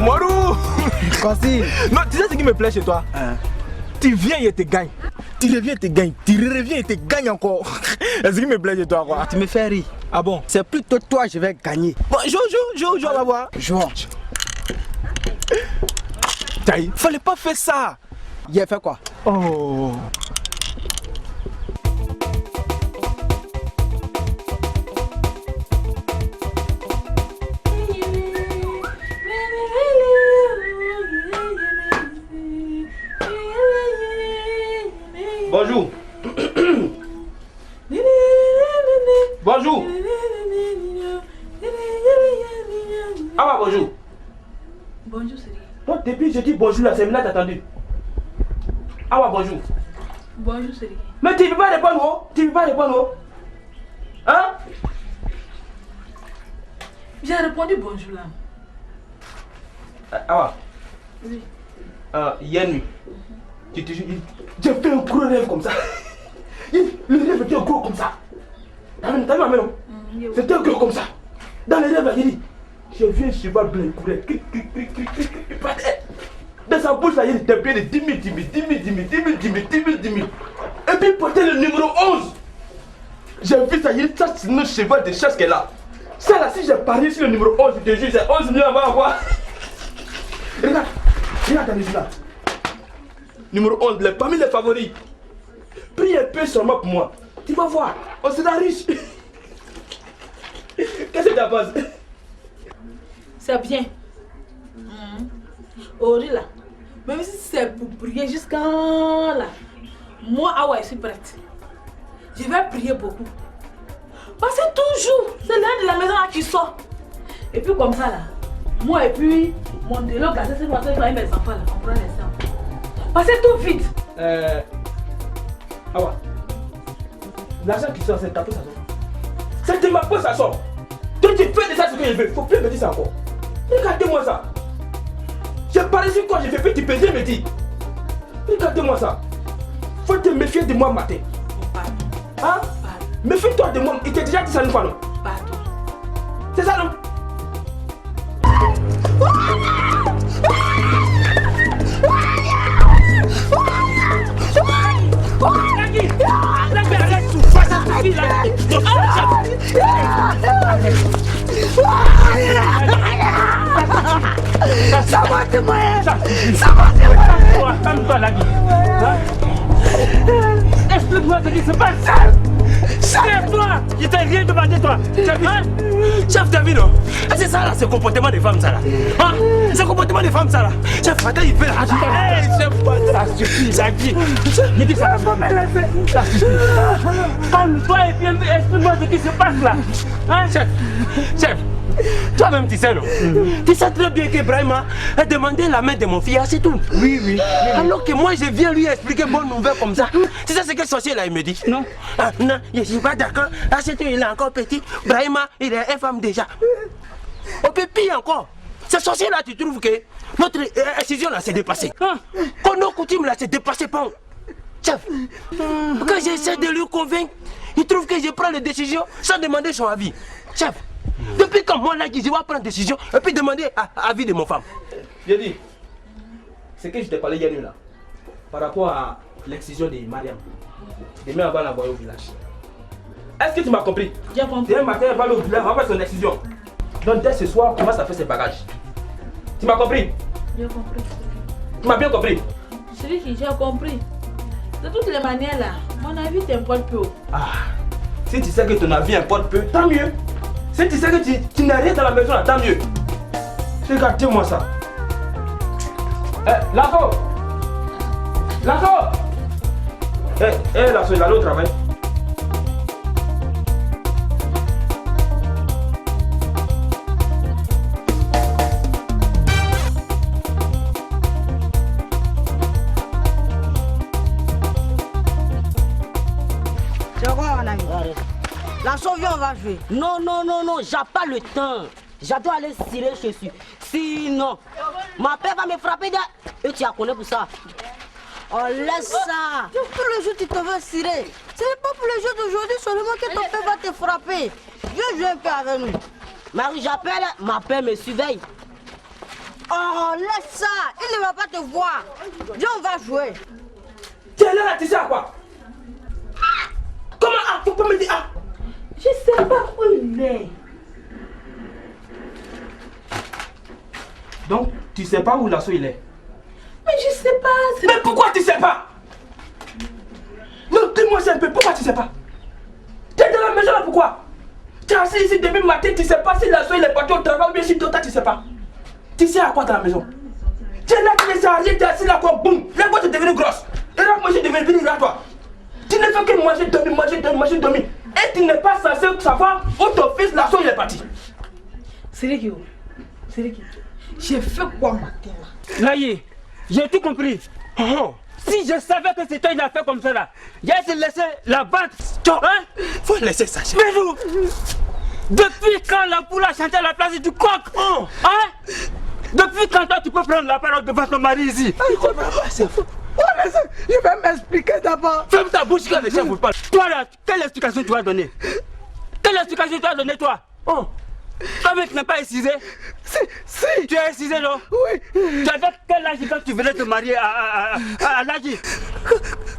Morou. Voici. Non, tu sais ce qui me plaît chez toi? Tu viens et te gagnes. Tu reviens et te gagnes. Tu reviens et te gagnes encore. C'est ce qui me plaît chez toi, quoi. Tu me fais rire. Ah bon? C'est plutôt toi je vais gagner. Bon, joue, on va voir. Joue. Taï, fallait pas faire ça. Il a fait quoi? Oh. Bonjour. Bonjour. Ah ouais, bonjour. Bonjour, Siri. Toi, depuis je dis bonjour là, c'est maintenant t'as attendu. Ah ouais, bonjour. Bonjour, Siri. Mais tu ne peux pas répondre, oh? Tu ne peux pas répondre, oh? Hein? J'ai répondu bonjour là. Ah ouais. Oui. Hier nuit, j'ai fait un gros rêve comme ça. Le rêve était gros comme ça. T'as vu ma main, non? C'était gros comme ça. Dans le rêve, il dit, j'ai vu un cheval blanc courir. Dans sa bouche, là, il était plein de 10 000, 10 000, 10 000, 10 000, 10 000, 10 000, 10 000, 10 000. Et puis il portait le numéro 11. J'ai vu ça, il dit, ça c'est notre cheval de chasse qu'elle a. Ça là, si j'ai parié sur le numéro 11, je te jure, c'est 11 millions à avoir. Regarde, regarde ta musique là. Numéro 11, parmi les favoris. Prie un peu seulement pour moi. Tu vas voir, on sera riche. Qu'est-ce que tu penses? C'est bien. Ori là. Même si c'est pour prier jusqu'à là. Moi, ah ouais, je suis prête. Je vais prier beaucoup. Parce que toujours, c'est l'un de la maison là qui sort. Et puis comme ça là. Moi et puis, mon délo, c'est ce que je vais mes enfants là. On prend les seins. Parce que tout vite. Ah ouais. L'argent qui sort, c'est ta poche, ça sort. C'est de ma poche, ça sort. Toi, tu fais de ça ce que je veux. Faut plus me dire ça encore. Regardez-moi ça. J'ai parlé sur quoi j'ai fait petit pédé, me dit. Regardez-moi ça. Faut te méfier de moi matin. Pardon. Hein? Méfie-toi de moi. Il t'a déjà dit ça une fois, non? Pardon. C'est ça, non? Ça va te moyen. Ça va te moyen. Calme-toi, Lagui. Explique-moi ce qui se passe. C'est toi qui t'ai rien demandé, toi. Chef David, non? C'est ça là, ce comportement des femmes, ça là. Hein? Ce comportement des femmes, ça là. Chef Fata, il fait la rage. Hey, chef Fata, ça suffit, Lagui. Il dit ça. Ça suffit. Calme-toi et puis explique-moi ce qui se passe là. Hein, chef? Chef, toi-même tu sais, non? Tu sais très bien que Brahima a demandé la main de mon fils, c'est tout. Oui. Alors que moi je viens lui expliquer bonne nouvelle comme ça. C'est ça ce que le sorcier là il me dit. Non. Ah, non, je suis pas d'accord. Ah, c'est tout, il est encore petit. Brahima, il est une femme déjà. Au peut pire encore. Ce sorcier là, tu trouves que notre décision là s'est dépassée. Quand nos coutumes là s'est dépassé, pas. Chef, quand j'essaie de lui convaincre, il trouve que je prends les décisions sans demander son avis. Chef, depuis quand moi là je vais prendre une décision et puis demander l'avis de mon femme. J'ai dit, c'est que je t'ai parlé hier nuit là, par rapport à l'excision de Mariam. Demain on va la voir au village. Est-ce que tu m'as compris? J'ai compris. Demain matin elle va aller au village, on va faire son excision. Donc dès ce soir, on commence à faire ses bagages. Tu m'as compris? J'ai compris. Tu m'as bien compris? Celui qui j'ai compris. De toutes les manières là, mon avis t'importe peu. Ah, si tu sais que ton avis importe peu, tant mieux. Si tu sais que tu n'as rien dans la maison là, tant mieux. Regardez-moi ça. Lasso! Lasso! Lasso, il a l'autre travail. La sauvion, on va jouer. Non, j'ai pas le temps. J'adore aller cirer chez lui. Sinon, ma père va me frapper et tu as connu pour ça. Oh, laisse ça. Tout le jour, tu te veux cirer. Ce n'est pas pour le jeu d'aujourd'hui seulement que ton père va te frapper. Viens jouer un peu avec nous. Marie, j'appelle, ma père me surveille. Oh, laisse ça. Il ne va pas te voir. Viens, on va jouer. Tu es là, tu sais à quoi? Comment? Ah, faut pas me dire. Ah. Je sais pas où il est. Donc, tu sais pas où l'assaut il est? Mais je sais pas. Mais pourquoi tu sais pas? Non, dis-moi ça un peu, pourquoi tu sais pas? Tu es dans la maison là, pourquoi? Tu es assis ici depuis matin, tu sais pas si l'assaut il est parti au travail ou bien si toi tu sais pas. Tu sais à quoi dans la maison? Tu es là, tu ne sais rien, tu es assis là quoi, boum, la boîte est devenue grosse. Et là, moi je devais venir là toi. Tu ne fais que manger, dormir. Et tu n'es pas censé savoir où ton fils l'assaut il est parti. Siriki, j'ai fait quoi matin là? Laïe, j'ai tout compris. Oh. Si je savais que c'était une affaire comme ça là, j'ai laissé la battre. Hein? Faut laisser ça. Mais vous, depuis quand la poule a chanté à la place du coq? Oh. Hein? Depuis quand toi tu peux prendre la parole devant ton mari ici? Je vais m'expliquer d'abord. Ferme ta bouche quand les chefs vous parlent. Toi là, quelle explication tu vas donner? Quelle explication tu vas donner toi? Oh. Toi mec n'es pas excisé? Si. Tu es excisé non? Oui. Tu avais quel âge quand tu venais te marier à l'âge?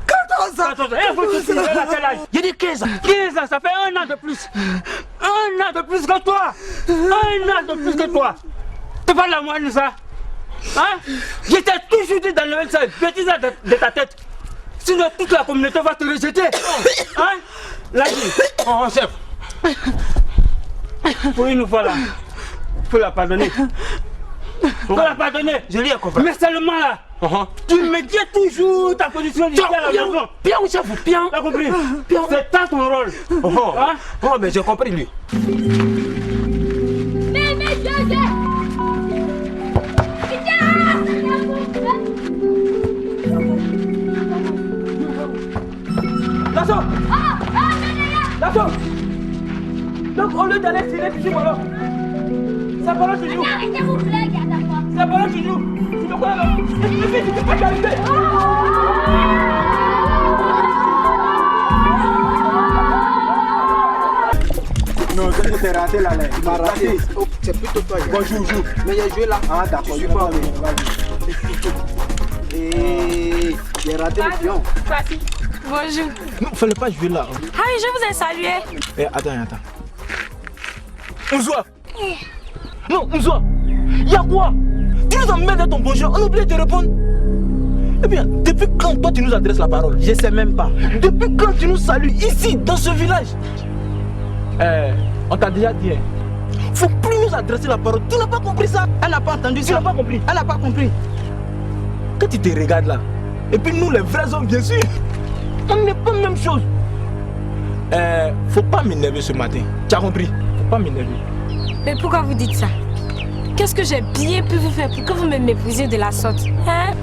14 ans. 14 ans. Et vous te souvenez à quel âge? J'ai dit 15 ans. 15 ans, ça fait 1 an de plus. 1 an de plus que toi. 1 an de plus que toi. Tu parles à moi de ça? Hein? J'étais toujours dit d'enlever ça bêtise de ta tête. Sinon toute la communauté va te rejeter. Hein? Là, oh chef. Pour une fois là, faut la pardonner. Faut la pardonner. Je lui ai compris. Mais seulement là, tu me dis toujours ta position ici à la maison. Bien, chef, bien. T'as compris? C'est ça ton rôle. Hein? Oh, mais j'ai compris lui. Lasso! Lasso! Donc au lieu d'aller tirer du jour alors, ça parle chez nous. Arrêtez vos blagues à la fois. Ça parle chez nous. Tu me crois là? Tu peux pas t'arrêter. Non, je t'ai raté là. Tu m'as raté. C'est plutôt toi. Bon, joue. Mais j'ai joué là. Ah, d'accord. Je suis pas. Et j'ai raté le pion. Voici. Bonjour. Non, fallait pas jouer là. Ah oui, je vous ai salué. Eh, attends. Mouzoua. Non, Mouzoua. Y'a quoi? Tu nous emmènes à ton bonjour, on oublie de te répondre. Eh bien, depuis quand toi tu nous adresses la parole? Je sais même pas. Depuis quand tu nous salues ici, dans ce village? On t'a déjà dit, hein. Faut plus nous adresser la parole. Tu n'as pas compris ça? Elle n'a pas entendu ça. Tu n'as pas compris? Elle n'a pas compris. Quand tu te regardes là, et puis nous les vrais hommes, bien sûr, on n'est pas la même chose. Faut pas m'énerver ce matin. Tu as compris? Faut pas m'énerver. Mais pourquoi vous dites ça? Qu'est-ce que j'ai bien pu vous faire pour que vous me méprisiez de la sorte? Hein?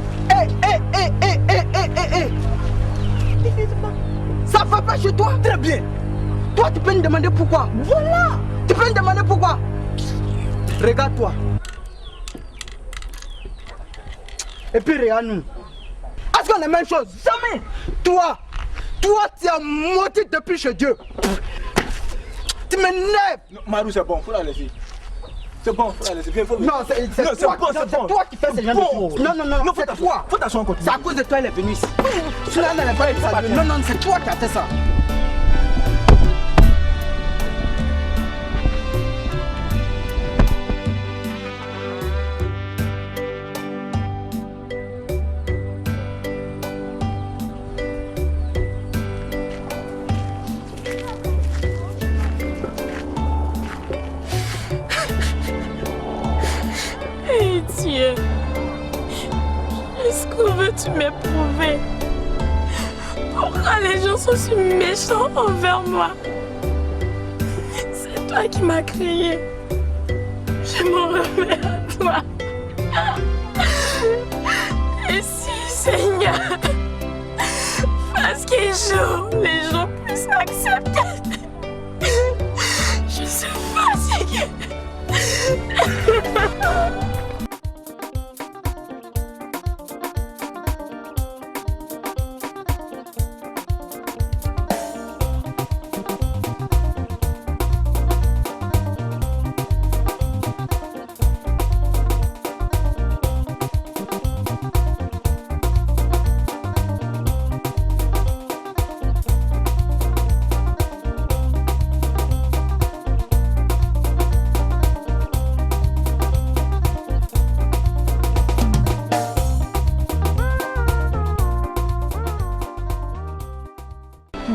Ça va pas chez toi? Très bien. Toi, tu peux me demander pourquoi? Voilà. Tu peux me demander pourquoi? Regarde-toi. Et puis regarde-nous. Est-ce qu'on est la même chose? Jamais. Toi, tu as menti depuis chez Dieu. Tu m'énerves. Marou, c'est bon, faut la laisser. C'est bon, faut la laisser. Viens, faut... Non, c'est toi qui fais ces gens de choses. Non, c'est toi. Faut t'asseoir encore. C'est à cause de toi, elle est venue ici. Tu n'avais pas été saluée. Non, c'est toi qui as fait ça. Dieu, jusqu'où veux-tu m'éprouver? Pourquoi les gens sont si méchants envers moi? C'est toi qui m'as créé. Je m'en remets à toi. Et si, Seigneur, parce qu'un jour, les gens puissent accepter. Je suis fatiguée.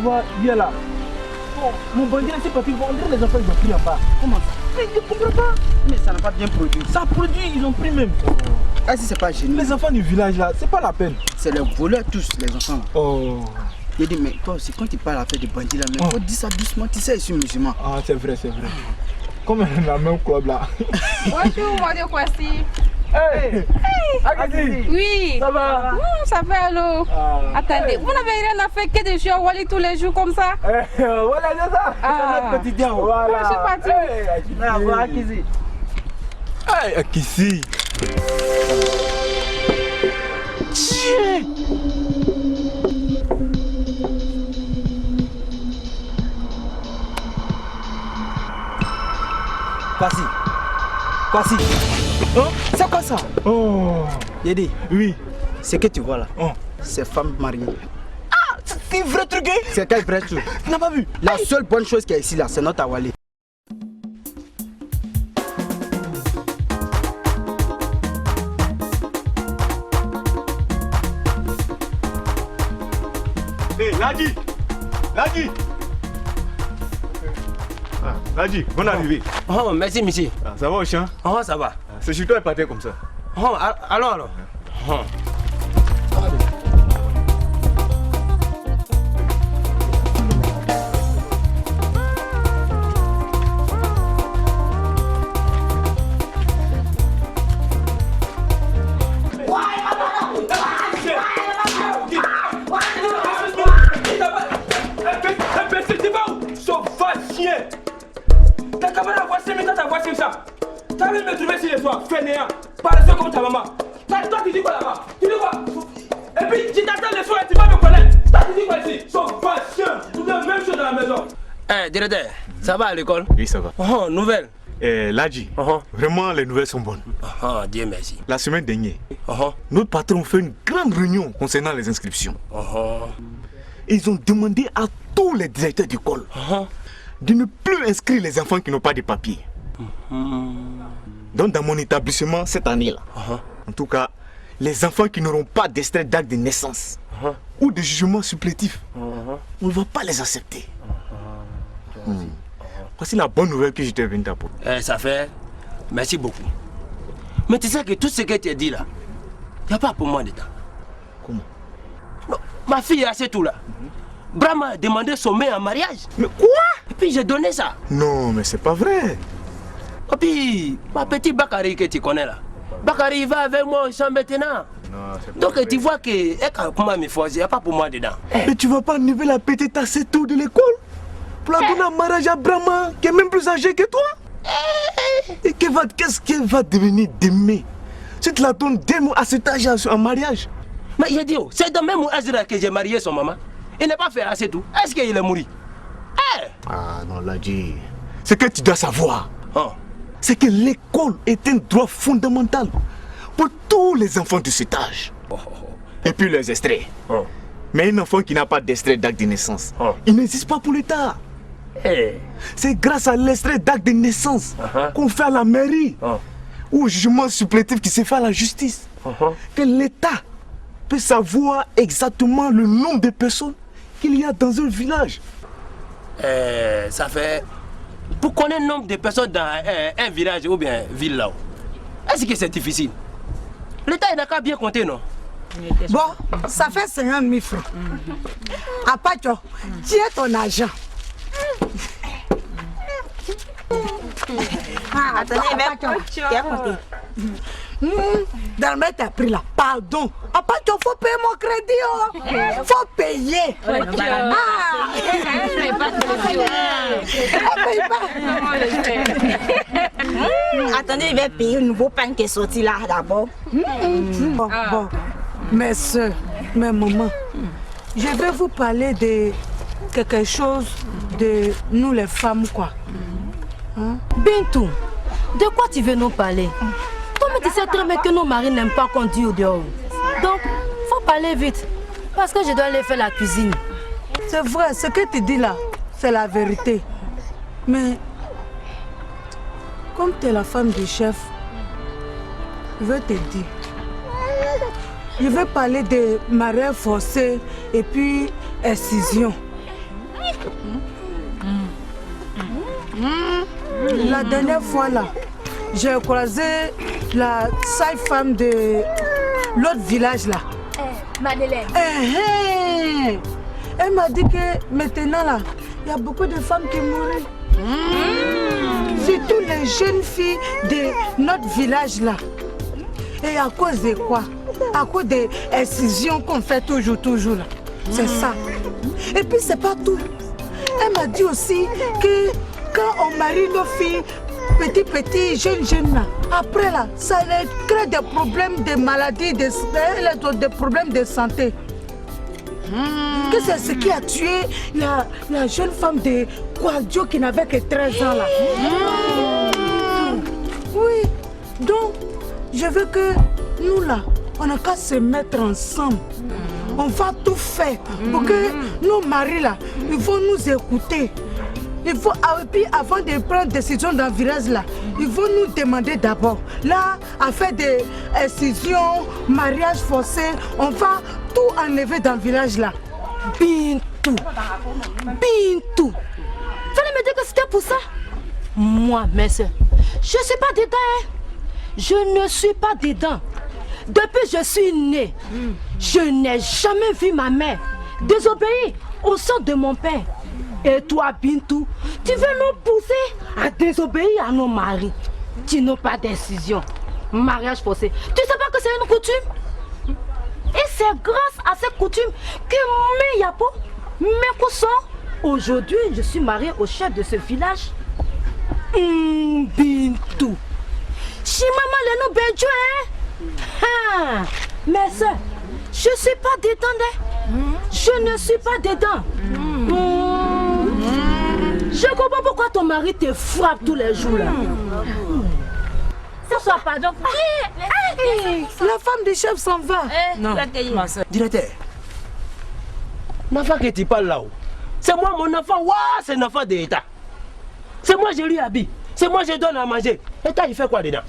vois, viens là. Bon, mon bandit c'est parti, on dirait les enfants ils ont pris en bas. Comment ça? Mais je comprends pas. Mais ça n'a pas bien produit. Ça produit, ils ont pris même. Ah, si c'est pas génial. Les enfants du village là, c'est pas la peine. C'est les voleurs tous, les enfants là. Oh. Il dit, mais toi aussi, quand tu parles à faire des bandits là, mais faut dire ça doucement, tu sais, je suis musulman. Ah, c'est vrai, c'est vrai. Comme la même club là. Bonjour, mon Kwasi. Hey! Akasi! Oui. Ça va? Ça va alors. Attendez, vous n'avez rien à faire que de jouer au Wally tous les jours comme ça? Voilà, c'est ça. C'est notre quotidien. Voilà. Je suis partie. Hey, Akasi. Hey, Akasi. Tiens! Kwasi. Oh, c'est quoi ça? Oh. Yedi. Oui. Ce que tu vois là, Oh. c'est femme mariée. Ah, c'est un vrai truc, hein? C'est quel vrai truc? Tu n'as pas vu? La seule bonne chose qu'il y a ici là, c'est notre Awali. Hé, Ladi! Ladi! Ladi, bonne arrivée. Oh, merci, monsieur. Ça va au champ? Oh, ça va. C'est sur toi de partir comme ça. Oh, allons, alors. Oh. Ta camarade voit 5 minutes, ta voix comme ça. T'as envie de me trouver sur les soirs, fainéant, paresseux comme ta maman. Toi, tu dis quoi là-bas? Tu dis quoi? Et puis, tu t'attends les soirs et tu vas me connaître. Toi, tu dis quoi ici? Sauvation, tout la même chose dans la maison. Eh, directeur, ça va à l'école? Oui, ça va. Oh, nouvelle. Ladi, vraiment les nouvelles sont bonnes. Oh, Dieu merci. La semaine dernière, notre patron fait une grande réunion concernant les inscriptions. Ils ont demandé à tous les directeurs d'école de ne plus inscrire les enfants qui n'ont pas de papiers. Donc dans mon établissement cette année-là, en tout cas, les enfants qui n'auront pas d'extrait d'acte de naissance ou de jugement supplétif, on ne va pas les accepter. Voici la bonne nouvelle que je t'ai venu t'apporter. Ça fait. Merci beaucoup. Mais tu sais que tout ce que tu as dit là, il n'y a pas pour moi dedans. Comment? Non, ma fille a c'est tout là. Brahma a demandé son mère en mariage. Mais quoi? Et puis j'ai donné ça. Non, mais c'est pas vrai. Et puis, ma petite Bakary que tu connais là. Bakary va avec moi au champ maintenant. Non, donc tu vois que, comment me faire, il n'y a pas pour moi dedans. Mais tu vas pas enlever la petite à cette tour de l'école pour la donner un mariage à Brahma qui est même plus âgé que toi? Et qu'est-ce qu'elle va devenir demain si tu la donnes demain à cet âge en mariage? Mais il dit, c'est dans même âge que j'ai marié son maman. Il n'est pas fait assez tout. Est-ce qu'il est mort? Ah non, Ladi. Ce que tu dois savoir, c'est que l'école est un droit fondamental pour tous les enfants de cet âge. Et puis les extraits. Mais un enfant qui n'a pas d'extrait d'acte de naissance, il n'existe pas pour l'État. C'est grâce à l'extrait d'acte de naissance qu'on fait à la mairie ou au jugement supplétif qui se fait à la justice que l'État peut savoir exactement le nombre de personnes qu'il y a dans un village. Ça fait... Pour connaître le nombre de personnes dans un village ou bien ville là, est-ce que c'est difficile? L'État n'a qu'à bien compter, non? Bon, ça fait 50 000 francs. Apacho, tu es ton argent. Attendez, Dalmet a pris là. Pardon. Apacho, faut payer mon crédit. Faut payer. Attendez, il va payer le nouveau pain qui est sorti là d'abord. Bon. Mes soeurs, mes mamans, je vais vous parler de quelque chose de nous les femmes, quoi. Bintou, de quoi tu veux nous parler? Toi-même tu sais très bien que nos maris n'aiment pas qu'on dise au dehors. Donc, faut parler vite, parce que je dois aller faire la cuisine. C'est vrai, ce que tu dis là, c'est la vérité. Mais, comme tu es la femme du chef, je veux te dire. Je veux parler de mariage forcé et puis excision. La dernière fois là, j'ai croisé la sale femme de l'autre village là. Madeleine. Elle m'a dit que maintenant là, il y a beaucoup de femmes qui mourent. Surtout les jeunes filles de notre village là. Et à cause de quoi? À cause des incisions qu'on fait toujours là. C'est ça. Et puis c'est pas tout. Elle m'a dit aussi que quand on marie nos filles, petit, jeunes là, après là, ça leur crée des problèmes de maladies, des problèmes de santé. Que c'est ce qui a tué la jeune femme de Kouadio qui n'avait que 13 ans là. Oui, donc je veux que nous là, on n'a qu'à se mettre ensemble. On va tout faire pour que nos maris là, ils vont nous écouter. Il faut, puis avant de prendre décision dans le village là, ils vont nous demander d'abord. Là, à faire des incisions, mariage forcé, on va tout enlever dans le village là. Bintou. Bintou. Fallait me dire que c'était pour ça. Moi, mes soeurs, je ne suis pas dedans. Hein. Je ne suis pas dedans. Depuis que je suis née, je n'ai jamais vu ma mère désobéir au sang de mon père. Et toi, Bintou, tu veux nous pousser à désobéir à nos maris. Tu n'as pas de décision. Mariage forcé. Tu ne sais pas que c'est une coutume? Et c'est grâce à cette coutume que mes Yapo, mes cousins, aujourd'hui, je suis mariée au chef de ce village. Bintou. Si maman le nous bédou, hein? Mais ça, je ne suis pas dedans. Je ne suis pas dedans. Je comprends pourquoi ton mari te frappe tous les jours là. Ce soir, pardon. La femme du chef s'en va. Non, ma soeur. Directeur, l'enfant que tu parles là-haut, c'est moi mon enfant. Waouh, c'est un enfant de l'État. C'est moi je lui habille. C'est moi je donne à manger. L'État il fait quoi dedans?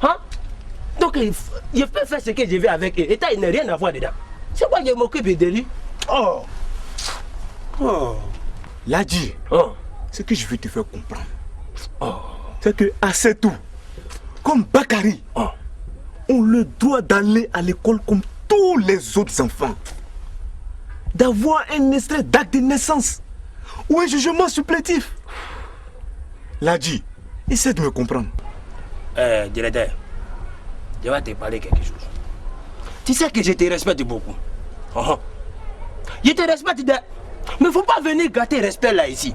Hein? Donc je peux faire ce que je veux avec eux. L'État il n'a rien à voir dedans. C'est quoi je m'occupe de lui? Oh. Ladji, ce que je veux te faire comprendre, c'est que à Setou, comme Bakary, on le doit d'aller à l'école comme tous les autres enfants, d'avoir un extrait d'acte de naissance ou un jugement supplétif. Ladji, essaie de me comprendre. Directeur, je vais te parler quelque chose. Tu sais que je te respecte beaucoup. Je te respecte de... Mais il ne faut pas venir gâter respect là ici.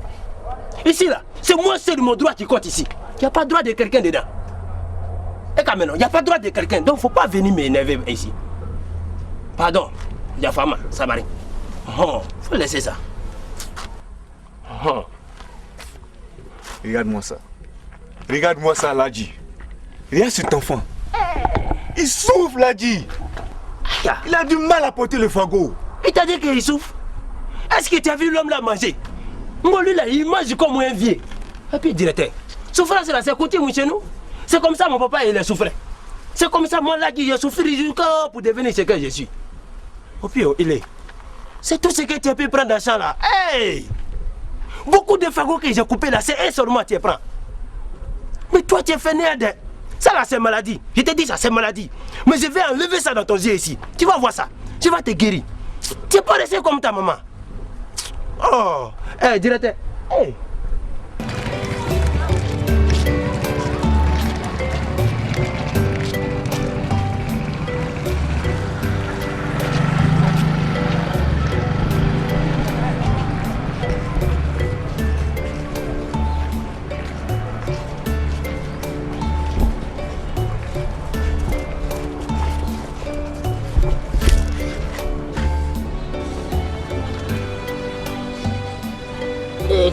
Ici là, c'est moi seul mon droit qui compte ici. Il n'y a pas de droit de quelqu'un dedans. Et quand même, il n'y a pas de droit de quelqu'un. Donc il ne faut pas venir m'énerver ici. Pardon, il y a femme, ça m'arrive. Il faut laisser ça. Regarde-moi ça. Regarde-moi ça, Ladji. Regarde cet enfant. Il souffre, Ladji. Il a du mal à porter le fagot. Il t'a dit qu'il souffre? Est-ce que tu as vu l'homme là manger? Moi, lui là, il mange comme un vieux. Et puis, directeur, souffrance là, c'est coutume chez nous. C'est comme ça mon papa il a souffert. C'est comme ça moi là qui j'ai souffert jusqu'à pour devenir ce que je suis. Au pire, il est. C'est tout ce que tu peux prendre dans ça là. Hey! Beaucoup de fagots que j'ai coupé là, c'est un seulement tu prends. Mais toi tu es fait nerveux. Ça là c'est maladie. Je te dis ça c'est maladie. Mais je vais enlever ça dans ton yeux ici. Tu vas voir ça. Tu vas te guérir. Tu n'es pas resté comme ta maman. Oh! Hey, directeur. Hey!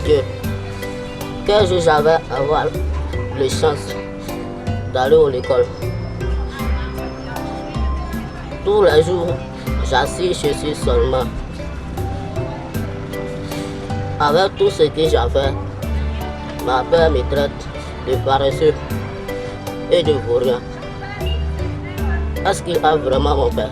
Dieu, quel jour j'avais avoir la chance d'aller à l'école. Tous les jours, j'assis chez suis seulement. Avec tout ce que j'avais, ma père me traite de paresseux et de vaurien. Est-ce qu'il a vraiment mon père?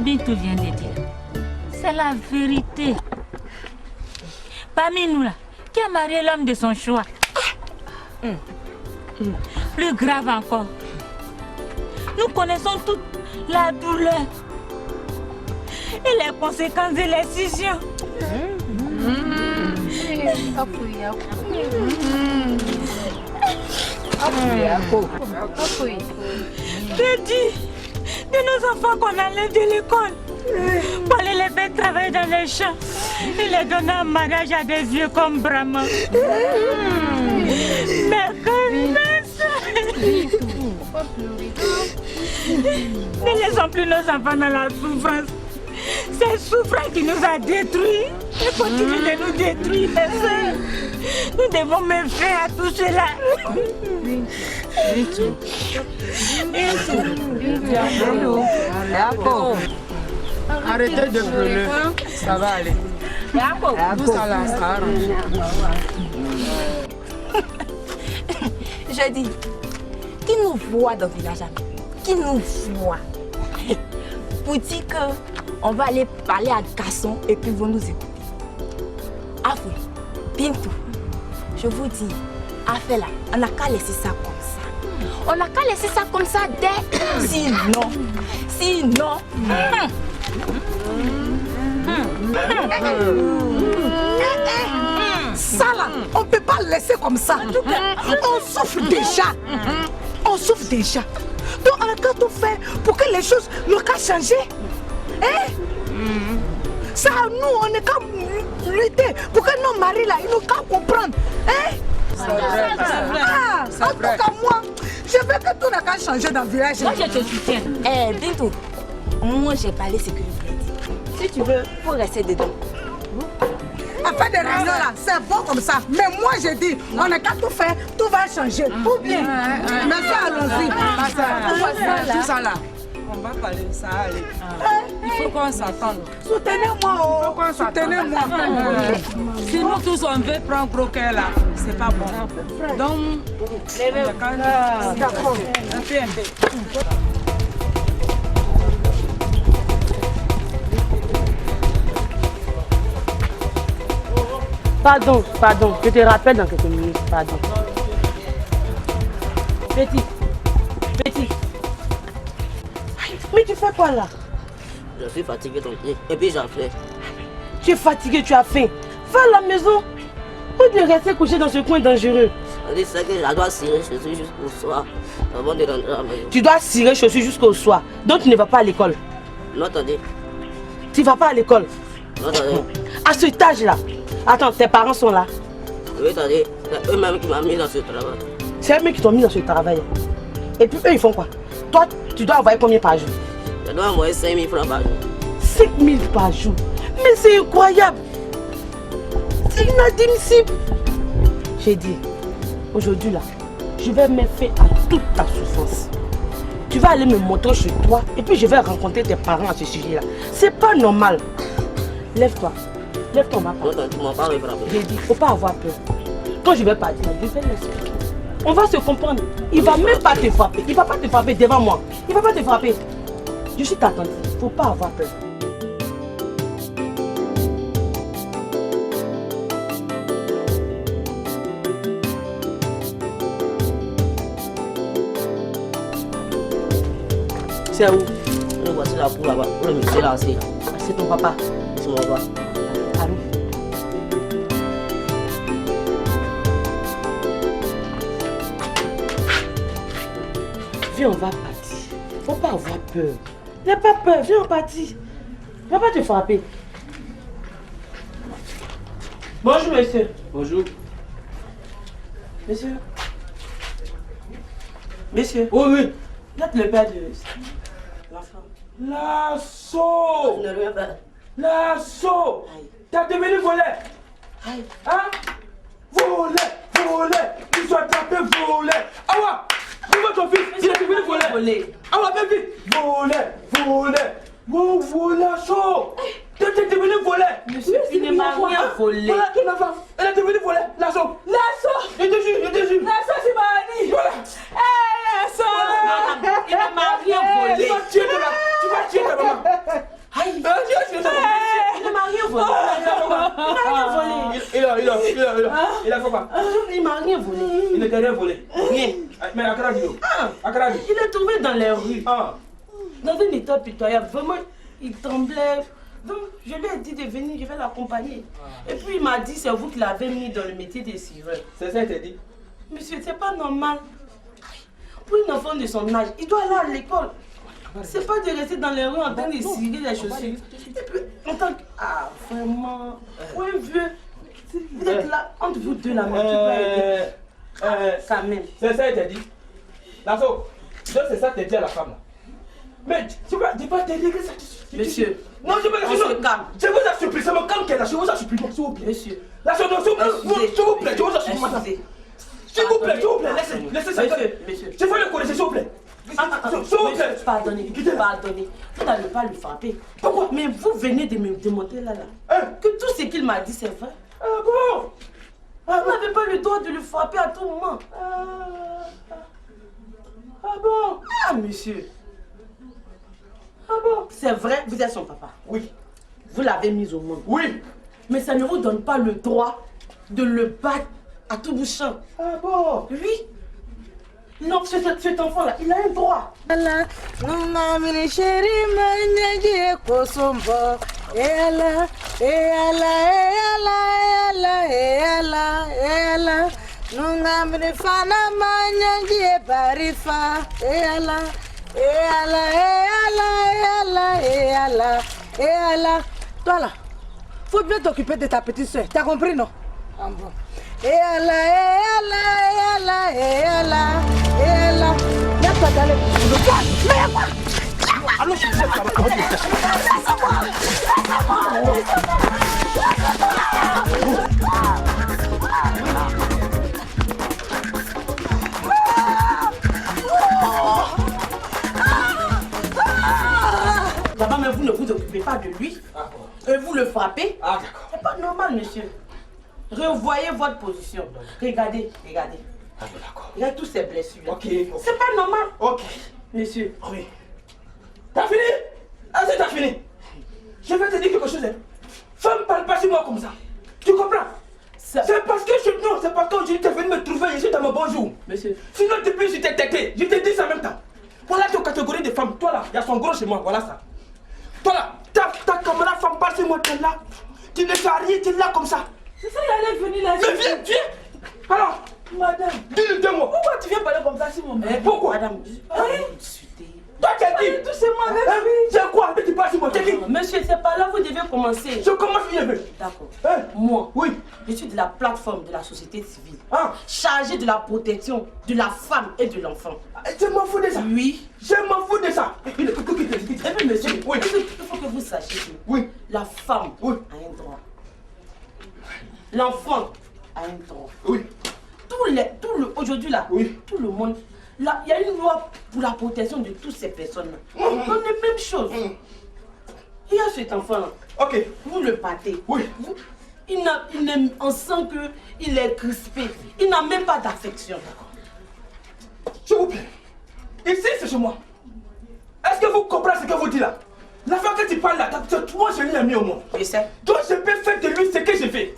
Bintou vient de dire, c'est la vérité. Parmi nous là, qui a marié l'homme de son choix? Plus grave encore, nous connaissons toute la douleur et les conséquences de l'excision. Que dit de nos enfants qu'on enlève de l'école pour aller les faire travailler dans les champs et les donner en mariage à des vieux comme Brahma. Mais connaisse, ne laissons plus nos enfants dans la souffrance. C'est souffrance qui nous a détruits et continue de nous détruire, mes soeurs. Nous devons mettre fin à tout cela. Arrêtez de brûler, ça va aller. Tout ça là, ça arrange. Je dis, qui nous voit dans le village, qui nous voit pour dire qu'on va aller parler à Gasson et puis ils vont nous écouter. Afou, Bintou, je vous dis, affaire là, on n'a qu'à laisser ça comme ça. On n'a qu'à laisser ça comme ça dès. Sinon. Ça là, on ne peut pas le laisser comme ça. On souffre déjà. On souffre déjà. Donc on a qu'à tout faire pour que les choses n'ont qu'à changer. Hein? Ça, nous, on est qu'à lutter pour que nos maris là, ils n'ont qu'à comprendre. Hein? En tout cas, moi, je veux que tout n'a qu'à changer dans le village. Moi, je te soutiens. Bintou, moi, j'ai parlé ce que je voulais dire. Si tu veux, il faut rester dedans. Enfin, des raisons là, c'est bon comme ça. Mais moi, je dis, on n'a qu'à tout faire, tout va changer. Ou bien, mais ça, allons-y. Tout ça là, on va parler de ça, allez. Il faut qu'on s'attende. Soutenez-moi, soutenez-moi. Si nous tous on veut prendre gros cœur là, c'est pas bon. Donc, d'accord. Un peu. Pardon, je te rappelle dans quelques minutes, pardon. Petit. Mais tu fais quoi là? Je suis fatigué donc, et puis j'en fais. Tu es fatigué, tu as faim. Va à la maison. Ou de rester couché dans ce coin dangereux. C'est que je dois cirer chaussures jusqu'au soir avant de rentrer à la maison. Tu dois cirer chaussures jusqu'au soir. Donc tu ne vas pas à l'école. Non, attendez. Tu ne vas pas à l'école. Non, attendez. À cet âge-là. Attends, tes parents sont là. Oui, attendez. C'est eux-mêmes qui m'ont mis dans ce travail. C'est eux-mêmes qui t'ont mis dans ce travail. Et puis eux, ils font quoi? Toi, tu dois envoyer combien par jour? Je dois envoyer 5 000 francs par jour. 5 000 par jour? Mais c'est incroyable. C'est inadmissible. J'ai dit, aujourd'hui là, je vais mettre fin à toute ta souffrance. Tu vas aller me montrer chez toi et puis je vais rencontrer tes parents à ce sujet-là. C'est pas normal. Lève-toi. Lève-toi, on va parler. Non, tu m'en parles, j'ai dit, faut pas avoir peur. Quand je vais partir, je vais l'expliquer. On va se comprendre. Il va même pas te frapper. Il va pas te frapper devant moi. Il va pas te frapper. Je suis ta tante. Faut pas avoir peur. C'est où? Nous voici là pour là-bas. Pour le monsieur là, c'est. C'est ton papa. C'est mon papa. Allô? Viens, on va partir. Faut pas avoir peur. N'aie pas peur, viens, on partit. Va pas te frapper. Bonjour, monsieur. Bonjour. Monsieur. Monsieur. Oui, oui. Vous êtes le père de l'enfant. L'assaut. Je ne rien faire. L'assaut. T'as devenu voler. Hein? Voler. Ils sont attrapés, voler. Awa, dis-moi ton fils, il est devenu voler. Awa, même vite. Voler. L'assaut. T'es devenu voler. Monsieur, il ne m'a rien volé. Voilà ton enfant. Elle est devenue voler. L'assaut. Je te jure. L'assaut, c'est pas Annie. Voilà. L'assaut. Il ne m'a rien volé. Tu vas tuer ta maman. Il a fait quoi? Il m'a rien volé. Il ne t'a rien volé. Rien. Mais Akara dit Akara dit. Il est tombé dans les rues. Dans un état pitoyable. Vraiment, il tremblait. Donc, je lui ai dit de venir, je vais l'accompagner. Et puis, il m'a dit, c'est vous qui l'avez mis dans le métier des cireurs. C'est ça, il t'a dit? Monsieur, c'est pas normal. Pour une enfant de son âge, il doit aller à l'école. C'est pas de rester dans les rues en train de cirer les chaussures. Et puis, en tant que... Ah, vraiment. Oui, vieux. Vous êtes là, entre vous deux, la main, tu peux aider. Quand même. C'est ça, il t'a dit? Lasso, donc c'est ça que t'as dit à la femme là. Mais tu vas t'aider que ça. Monsieur. Non, je on se calme. Je vous ai supplié, c'est mon calme qu'elle a, je vous ai supplié, s'il vous plaît. Monsieur. Lasso, non, s'il vous plaît, je vous ai supplié. S'il vous plaît, laissez ça. Monsieur. Je vais le corriger, s'il vous plaît. S'il vous plaît. Pardonnez. Vous n'allez pas le frapper. Pourquoi? Mais vous venez de me démontrer là. Que tout ce qu'il m'a dit, c'est vrai. Ah bon? Vous n'avez pas le droit de le frapper à tout moment. Ah bon? Ah, monsieur. Ah bon? C'est vrai, vous êtes son papa. Oui. Vous l'avez mis au monde. Oui. Mais ça ne vous donne pas le droit de le battre à tout bout de champ. Ah bon? Oui. Non, cet enfant-là, il a un droit. Toi là, faut bien t'occuper de ta petite soeur. T'as compris, non? Ah bon. Mets-toi dans le... Mais quoi? Allons, je sais Là-bas, mais vous ne vous occupez pas de lui. Et vous le frappez. Ah, d'accord. C'est pas normal, monsieur. Revoyez votre position. Regardez. Ah, d'accord. Il y a toutes ces blessures. Ok. C'est pas normal. Ok. Monsieur. Oui. T'as fini? Ah, c'est t'as fini. Je vais te dire quelque chose. Femme, parle pas sur moi comme ça. Tu comprends? C'est parce que c'est parce qu'aujourd'hui tu es venu me trouver ici dans mon bonjour. Monsieur. Sinon, depuis, je t'ai têté. Je t'ai dit ça en même temps. Voilà ta catégorie de femmes. Toi là, il y a son gros chez moi. Voilà ça. Toi là, ta camarade femme parle sur moi. Tu es là. Tu ne fais rien. Tu es là comme ça. C'est ça, il allait venir là. Mais viens. Alors, madame. Dis-le de moi. Pourquoi tu viens parler comme ça si mon mère? Pourquoi? Madame. Toi, tu as dit. Tout c'est moi, même. C'est quoi? Tu parles sur moi. T'as dit. Monsieur, c'est pas là où vous devez commencer. Je commence bien. D'accord. Moi. Oui. Je suis de la plateforme de la société civile. Chargée de la protection de la femme et de l'enfant. Je m'en fous de ça. Oui. Je m'en fous de ça. Et puis, monsieur, oui. Il faut que vous sachiez que la femme a un droit. L'enfant a un droit. Oui. Aujourd'hui là, tout le monde, là, il y a une loi pour la protection de toutes ces personnes-là. On a les mêmes choses. Il y a cet enfant-là. Ok. Vous le battez. Oui. On sent qu'il est crispé. Il n'a même pas d'affection. S'il vous plaît. Ici, c'est chez moi. Est-ce que vous comprenez ce que vous dites là? L'affaire que tu parles là, c'est toi, je l'ai mis au monde. Je sais. Donc je peux faire de lui ce que je fais.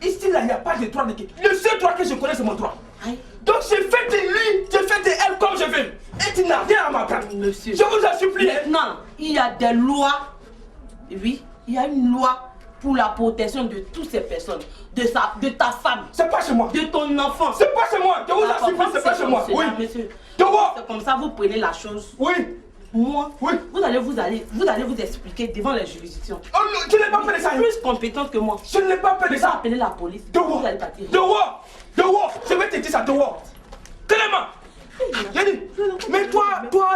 Ici là, il n'y a pas de droit de qui. Le seul droit que je connais, c'est mon droit. Donc je fais de lui, je fais de elle comme je veux. Et tu n'as rien à m'apprendre. Monsieur. Je vous en supplie. Maintenant, il y a des lois. Oui, il y a une loi pour la protection de toutes ces personnes. De ta femme. C'est pas chez moi. De ton enfant. C'est pas chez moi. Je vous en supplie, c'est pas chez moi. Oui. Monsieur. Dehors. C'est comme ça, vous prenez la chose. Oui. Moi, vous allez vous expliquer devant les juridictions. Oh non, tu n'es pas fait de ça. Plus compétente que moi. Je ne l'ai pas fait de ça. Appeler la police. Dehors. Vous allez partir. Dehors. Je vais te dire ça dehors. Clément. J'ai dit. Mais toi,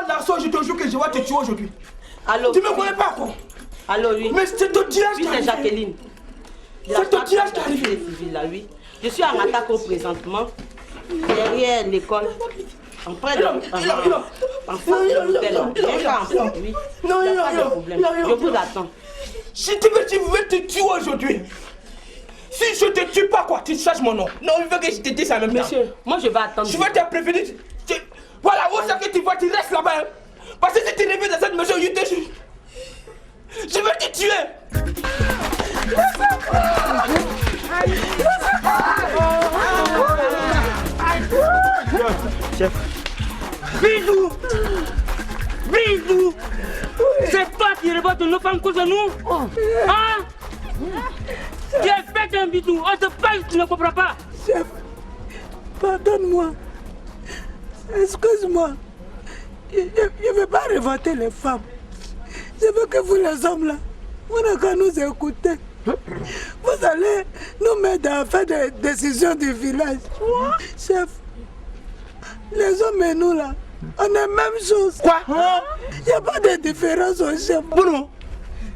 Larson, je te jure que je vais te tuer aujourd'hui. Allô. Tu me connais pas quoi? Allô, oui. Mais c'est ton tirage qui arrive. Oui, c'est Jacqueline. C'est ton tirage qui arrive. Oui. Je suis en attaque présentement. Derrière l'école. En près de je vous attends. Si tu veux, je vais te tuer aujourd'hui. Si je te tue pas, quoi, tu cherches mon nom. Non, il veut que je te dise ça en même temps. Monsieur, moi je vais attendre. Je vais te prévenir. Voilà, où c'est que tu vas, tu restes là-bas. Parce que si tu reviens dans cette maison, je te jure. Je vais te tuer. Chef. Bisous. Bisous. C'est toi qui révolte nos femmes cause de nous. Hein? Tu as fait un bisou. On te parle, tu ne comprends pas. Chef, pardonne-moi. Excuse-moi. Je ne veux pas révolter les femmes. Je veux que vous les hommes là, vous n'avez qu'à nous écouter. Vous allez nous mettre à faire des décisions du village. Chef, les hommes et nous là, on est la même chose. Quoi? Il n'y a pas de différence au chef. Bruno,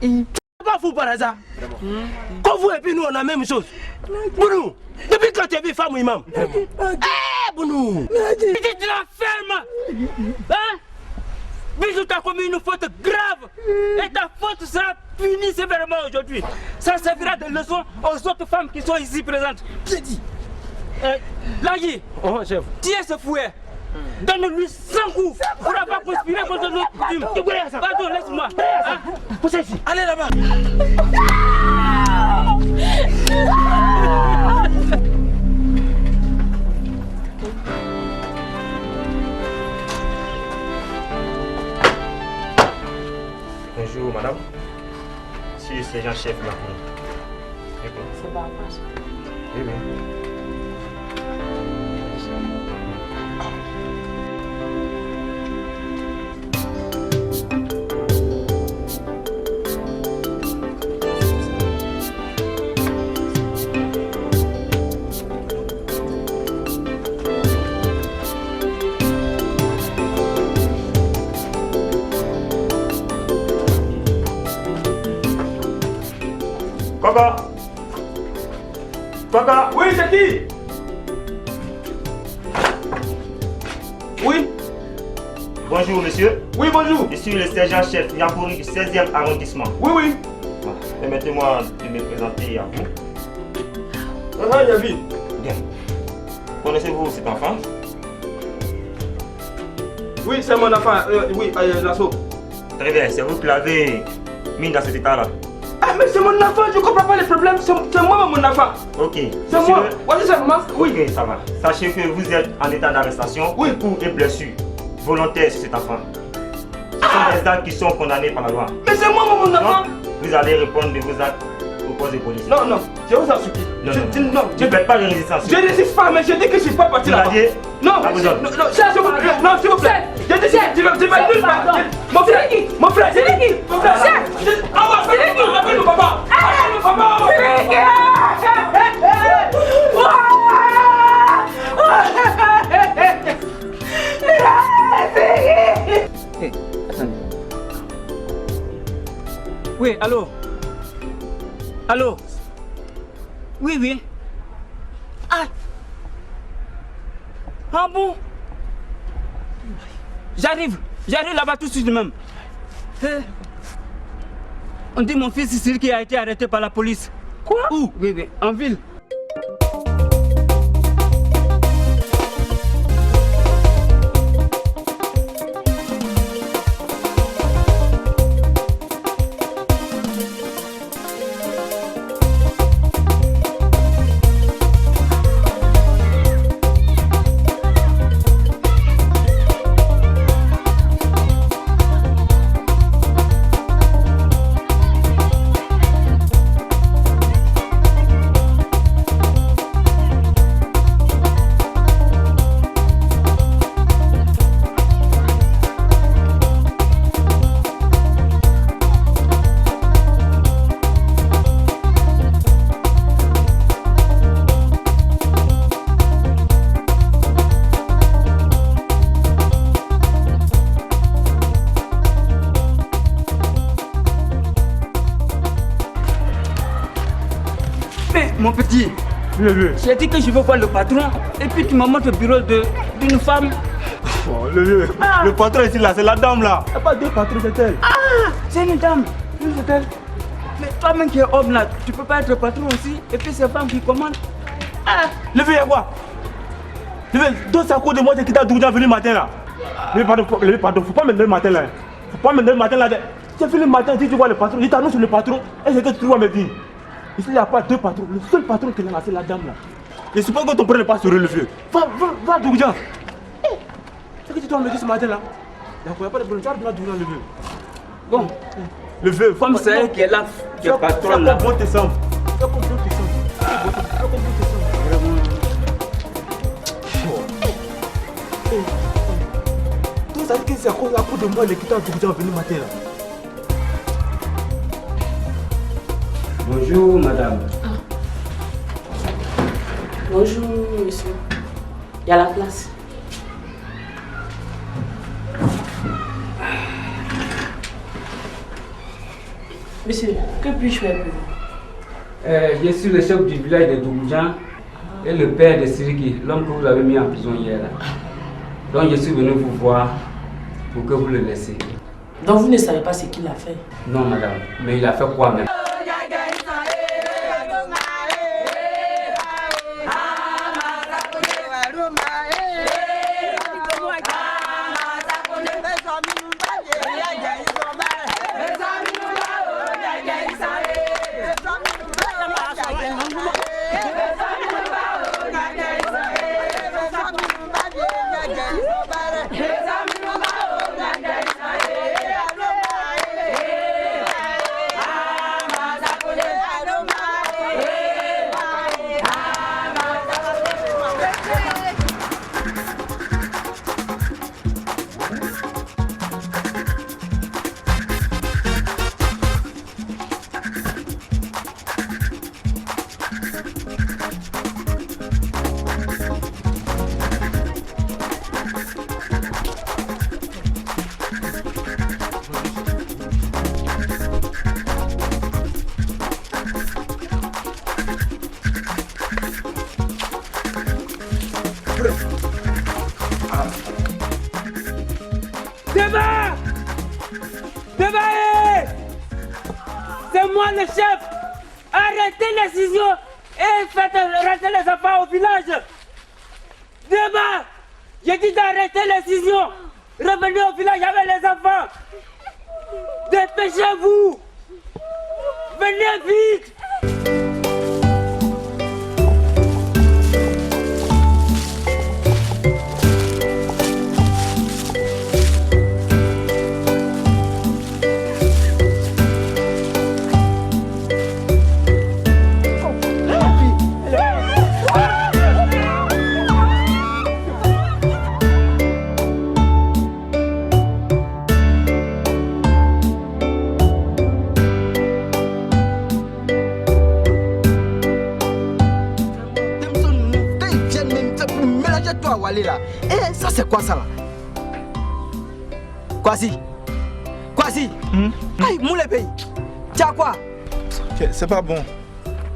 tu n'es pas fou par hasard. Quand vous et puis nous, on a la même chose. Bruno, depuis quand tu es vu femme ou imam? Eh, Bruno, tu la fermes. Hein? Bisou t'a commis une faute grave. Et ta faute sera punie sévèrement aujourd'hui. Ça servira de leçon aux autres femmes qui sont ici présentes. J'ai dit. Lagui, tiens ce fouet. Donne-lui 100 coups pour avoir conspiré contre notre coutume. Pardon, laisse-moi. Poussez ici. Allez là-bas. Bonjour madame. Je suis le sergent-chef de la cour. C'est pas grave. Oui, oui. Papa! Papa! Oui, c'est qui? Oui? Bonjour monsieur. Oui, bonjour. Je suis le sergent-chef Yapouri du 16e arrondissement. Oui, oui. Permettez-moi de me présenter à vous. Ah, Yavi. Bien. Connaissez-vous cet enfant? Oui, c'est mon enfant. Oui, l'assaut. Très bien, c'est vous qui l'avez mis dans cet état-là. Ah, mais c'est mon enfant, je comprends pas les problèmes. C'est moi, mon enfant. Ok. C'est moi. Voici ça, maman. Oui, ok, ça va. Sachez que vous êtes en état d'arrestation pour et blessure volontaire sur cet enfant. Ce sont des actes qui sont condamnés par la loi. Mais c'est moi, mon enfant. Vous allez répondre de vos actes au poste de police. Non, non, je vous en supplie. Non, je ne faites pas de résistance. Je ne résiste pas, mais je dis que je ne suis pas parti là-bas. Non, non, s'il vous plaît. Je dis, je vais nulle part. Mon frère, mon frère, c'est qui? Mon frère, appelle-nous papa. Appelle-nous papa. Oui, allô? Allô? Oui, oui. Ah! Ah bon? J'arrive là-bas tout de suite même. On dit mon fils ici qui a été arrêté par la police. Quoi? Où? Oui, oui, en ville. Mon petit, j'ai dit que je veux voir le patron et puis tu m'as montré le bureau d'une femme. Oh, le patron ici là, c'est la dame là. Il n'y a pas deux patrons, c'est elle. Ah, c'est une dame. Oui, c'est elle. Mais toi-même qui es homme là, tu peux pas être patron aussi et puis c'est femme qui commande. Ah, levez, y'a quoi? Levez, donc c'est à cause de moi que tu as venu le matin là. Levez, pardon, faut pas me donner le matin là. Faut pas me donner le matin là. J'ai venu le matin, si tu vois le patron, je t'annonce sur le patron et c'est que tu dois me dire. Ici, il n'y a pas deux patrons. Le seul patron qui est là, c'est la dame là. Je suppose que ton père n'est pas sur le vieux. Va, Doudja. toi me dis ce matin là, il n'y a pas de problème, tu as besoin d'ouvrir le vœu. Bon, le vœu, comme c'est elle qui est là, qui est patronne là. Fais comme bon tes Toi, ça veut dire que c'est à cause de moi les quittants qui sont venus matin là. Bonjour madame. Bonjour monsieur. Il y a la place. Monsieur, que puis-je faire pour vous? Je suis le chef du village de Doumoujan et le père de Siriki, l'homme que vous avez mis en prison hier. Donc je suis venu vous voir pour que vous le laissiez. Donc vous ne savez pas ce qu'il a fait? Non madame, mais il a fait quoi même? C'est moi le chef. Arrêtez les ciseaux et faites rentrer les enfants au village. Demain, j'ai dit d'arrêter les ciseaux. Revenez au village avec les enfants. Dépêchez-vous. Venez vite. Là. Eh, ça c'est quoi ça là? Kwasi, Aïe, moule pays. Tu as quoi? C'est pas bon.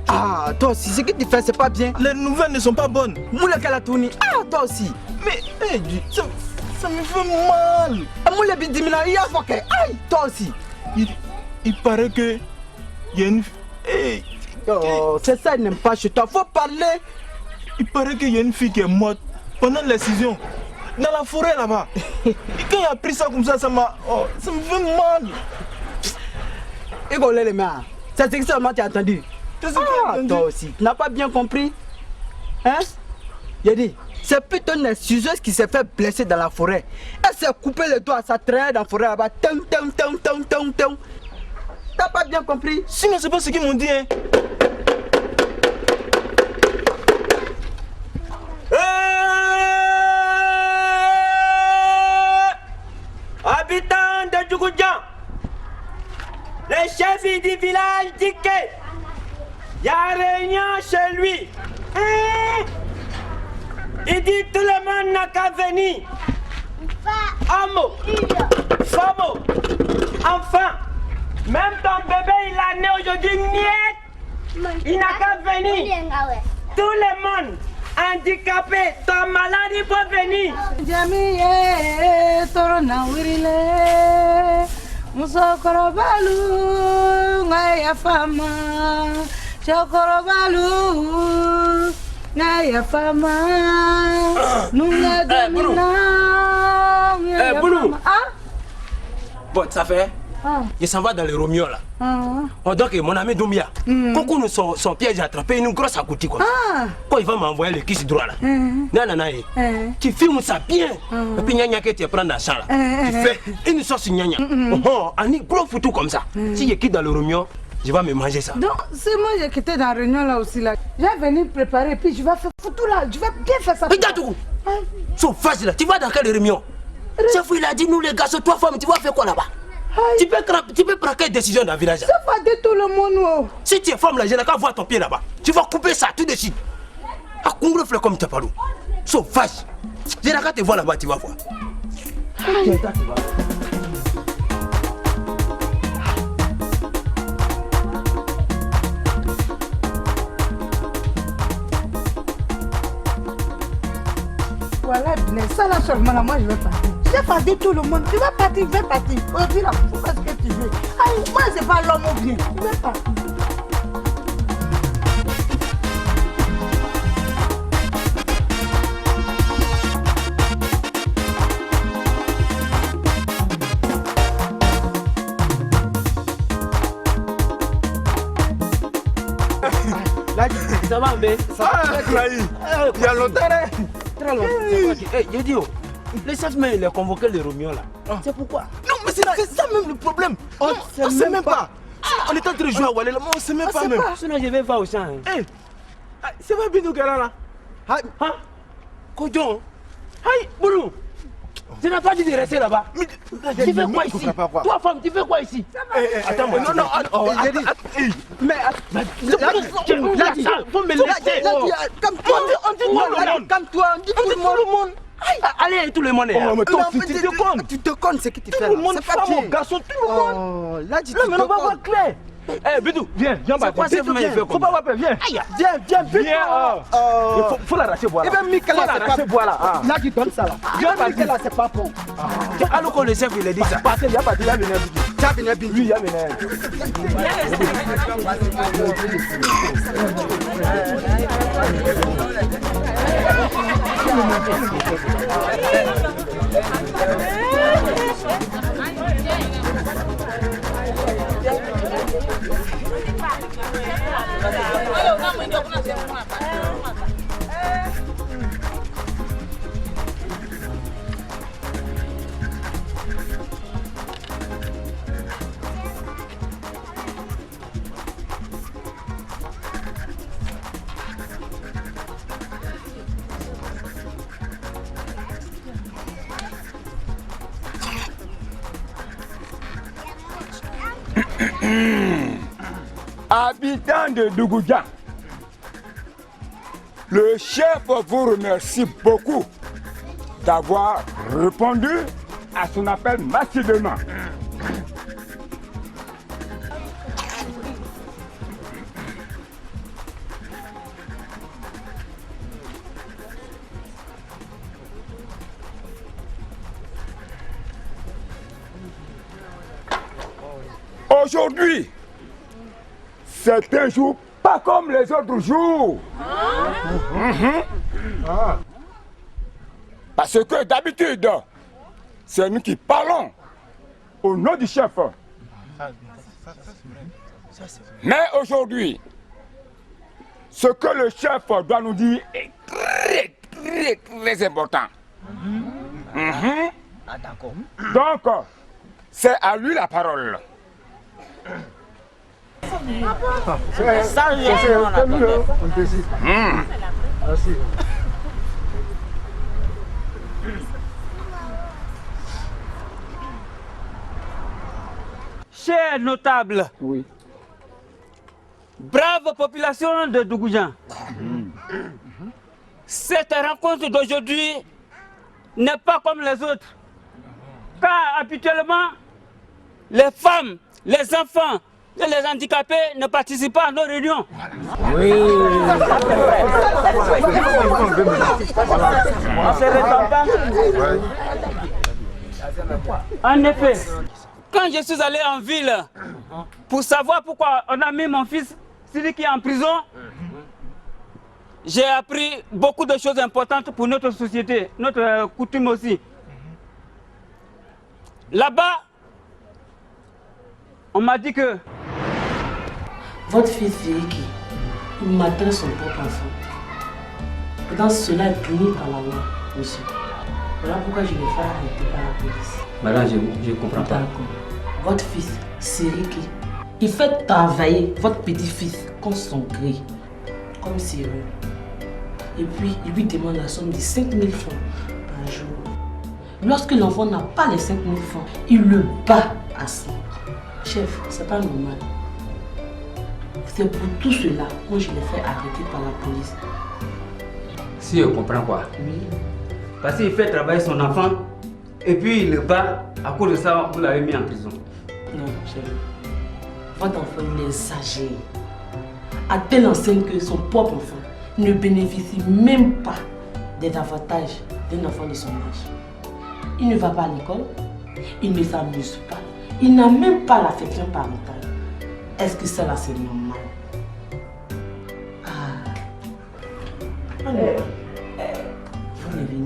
Ah, toi aussi, ce que tu fais, c'est pas bien. Les nouvelles ne sont pas bonnes. Moule Kalatouni. Ah, toi aussi. Mais, ça me fait mal. Moule Bidimina, il y a foqué. Aïe, toi aussi. Il paraît que il y a une. Hey. Oh, c'est ça, il n'aime pas chez toi. Faut parler. Il paraît qu'il y a une fille qui est morte pendant l'excision, dans la forêt là-bas. Et quand il a pris ça comme ça, ça me fait mal. Égolez les mains. C'est ce que seulement tu as entendu. Toi aussi, tu n'as pas bien compris. Hein? J'ai dit, c'est plutôt une suceuse qui s'est fait blesser dans la forêt. Elle s'est coupé le doigt, ça traînait dans la forêt là-bas. T'as pas bien compris? Sinon, c'est pas ce qu'ils m'ont dit, hein. Habitants de Djougoudian, le chef du village dit qu'il y a réunion chez lui. Il dit tout le monde n'a qu'à venir. Homme, femme, enfant, même ton bébé il a né aujourd'hui, il n'a qu'à venir. Tout le monde. Handicapé, ton maladie peut venir. Jamiye torona wirile musokorobalu ngaya fama chokorobalu ngaya fama nunga domina. Boulou. Bon, ça fait. Il s'en va dans les Romios là. Donc mon ami Doumbia, quand son piège a attrapé une grosse accoutie quoi. Quand il va m'envoyer le kiss droit là. Tu filmes ça bien. Et puis Nyanya que tu prends dans ça là. Tu fais une sauce Nyanya. Un gros photo comme ça. Si je quitte dans le Romeo, je vais me manger ça. Donc c'est moi qui étais dans la réunion là aussi là. Je vais venir préparer puis je vais faire photo là. Je vais bien faire ça. Regarde tout. Sauvage là. Tu vas dans quelle réunion? Chef il a dit nous les gars, toi femmes, tu vas faire quoi là-bas? Tu peux prendre quelle décision dans le village? Ça va de tout le monde. Si tu es femme là, je n'ai qu'à voir ton pied là-bas. Tu vas couper ça tout de suite. À Congrefle comme tu as parlé. Sauvage. Je n'ai qu'à te voir là-bas, tu vas voir. Voilà, ça là seulement là, moi je vais partir. Je vais partir tout le monde. Tu vas partir, je vais partir. Aujourd'hui là, faut faire ce que tu veux. Aïe, moi c'est pas l'homme ou bien. Je vais partir. Ça va, mais ça va. Il y a longtemps. Très longtemps. J'ai dit, les chefs mais il a convoqué les Romios là. C'est pourquoi? Non, mais c'est ça même le problème. On ne sait même pas. On est en train de jouer à Wallet, on ne sait même pas même. Sinon je vais voir au champ. C'est pas Bidou Gala là. Hein? Kodjon. Aïe, Boulou. Tu n'as pas dit de rester là-bas. Tu fais quoi ici? Toi femme, tu fais quoi ici? Attends, non, mais faut me laisser. Calme-toi, on dit tout le monde. Allez, tout le monde est là. Tu te connes ce que tu fais là. Tout le monde, femme, garçon, tout le monde. Là, tu te connes. Non, mais on va voir clair. Eh, Bidou, viens, Bidou, faut pas avoir peur, viens. Viens, il faut l'arracher, voilà. Eh bien, Michael, c'est pas voilà. Là, tu donnes ça là. Viens, Michael, c'est pas bon. Alors que le chef, il a dit ça. Partez, il y a pas de la Bidou. Tu as bien Bidou. Oui, il y a bien. Habitants de Dougoudian, le chef vous remercie beaucoup d'avoir répondu à son appel massivement. Aujourd'hui, c'est un jour pas comme les autres jours. Parce que d'habitude, c'est nous qui parlons au nom du chef. Mais aujourd'hui, ce que le chef doit nous dire est très important. Donc, c'est à lui la parole. Merci. Chers notables, oui. Brave population de Dougoudian, cette rencontre d'aujourd'hui n'est pas comme les autres, car habituellement, les femmes, les enfants et les handicapés ne participent pas à nos réunions. Oui. En effet, quand je suis allé en ville pour savoir pourquoi on a mis mon fils Siri qui est en prison, j'ai appris beaucoup de choses importantes pour notre société, notre coutume aussi. Là-bas, On m'a dit que... Votre fils Fériki, il maltraite son propre enfant. Pourtant, cela est puni par la loi, monsieur. Voilà pourquoi je l'ai fait arrêter par la police. Madame, je ne comprends pas. D'accord. Votre fils, Sériki, il fait travailler votre petit-fils contre son gré, comme sérieux. Et puis, il lui demande la somme de 5 000 francs par jour. Lorsque l'enfant n'a pas les 5 000 francs, il le bat à sang. Chef, c'est pas normal. C'est pour tout cela que je l'ai fait arrêter par la police. Si je comprends quoi? Oui. Parce qu'il fait travailler son enfant et puis il le bat, à cause de ça, vous l'avez mis en prison. Non, chef. Votre enfant, il exagère. À telle enseigne que son propre enfant ne bénéficie même pas des avantages d'un enfant de son âge. Il ne va pas à l'école, il ne s'amuse pas, il n'a même pas l'affection parentale. Est-ce que ça là c'est normal?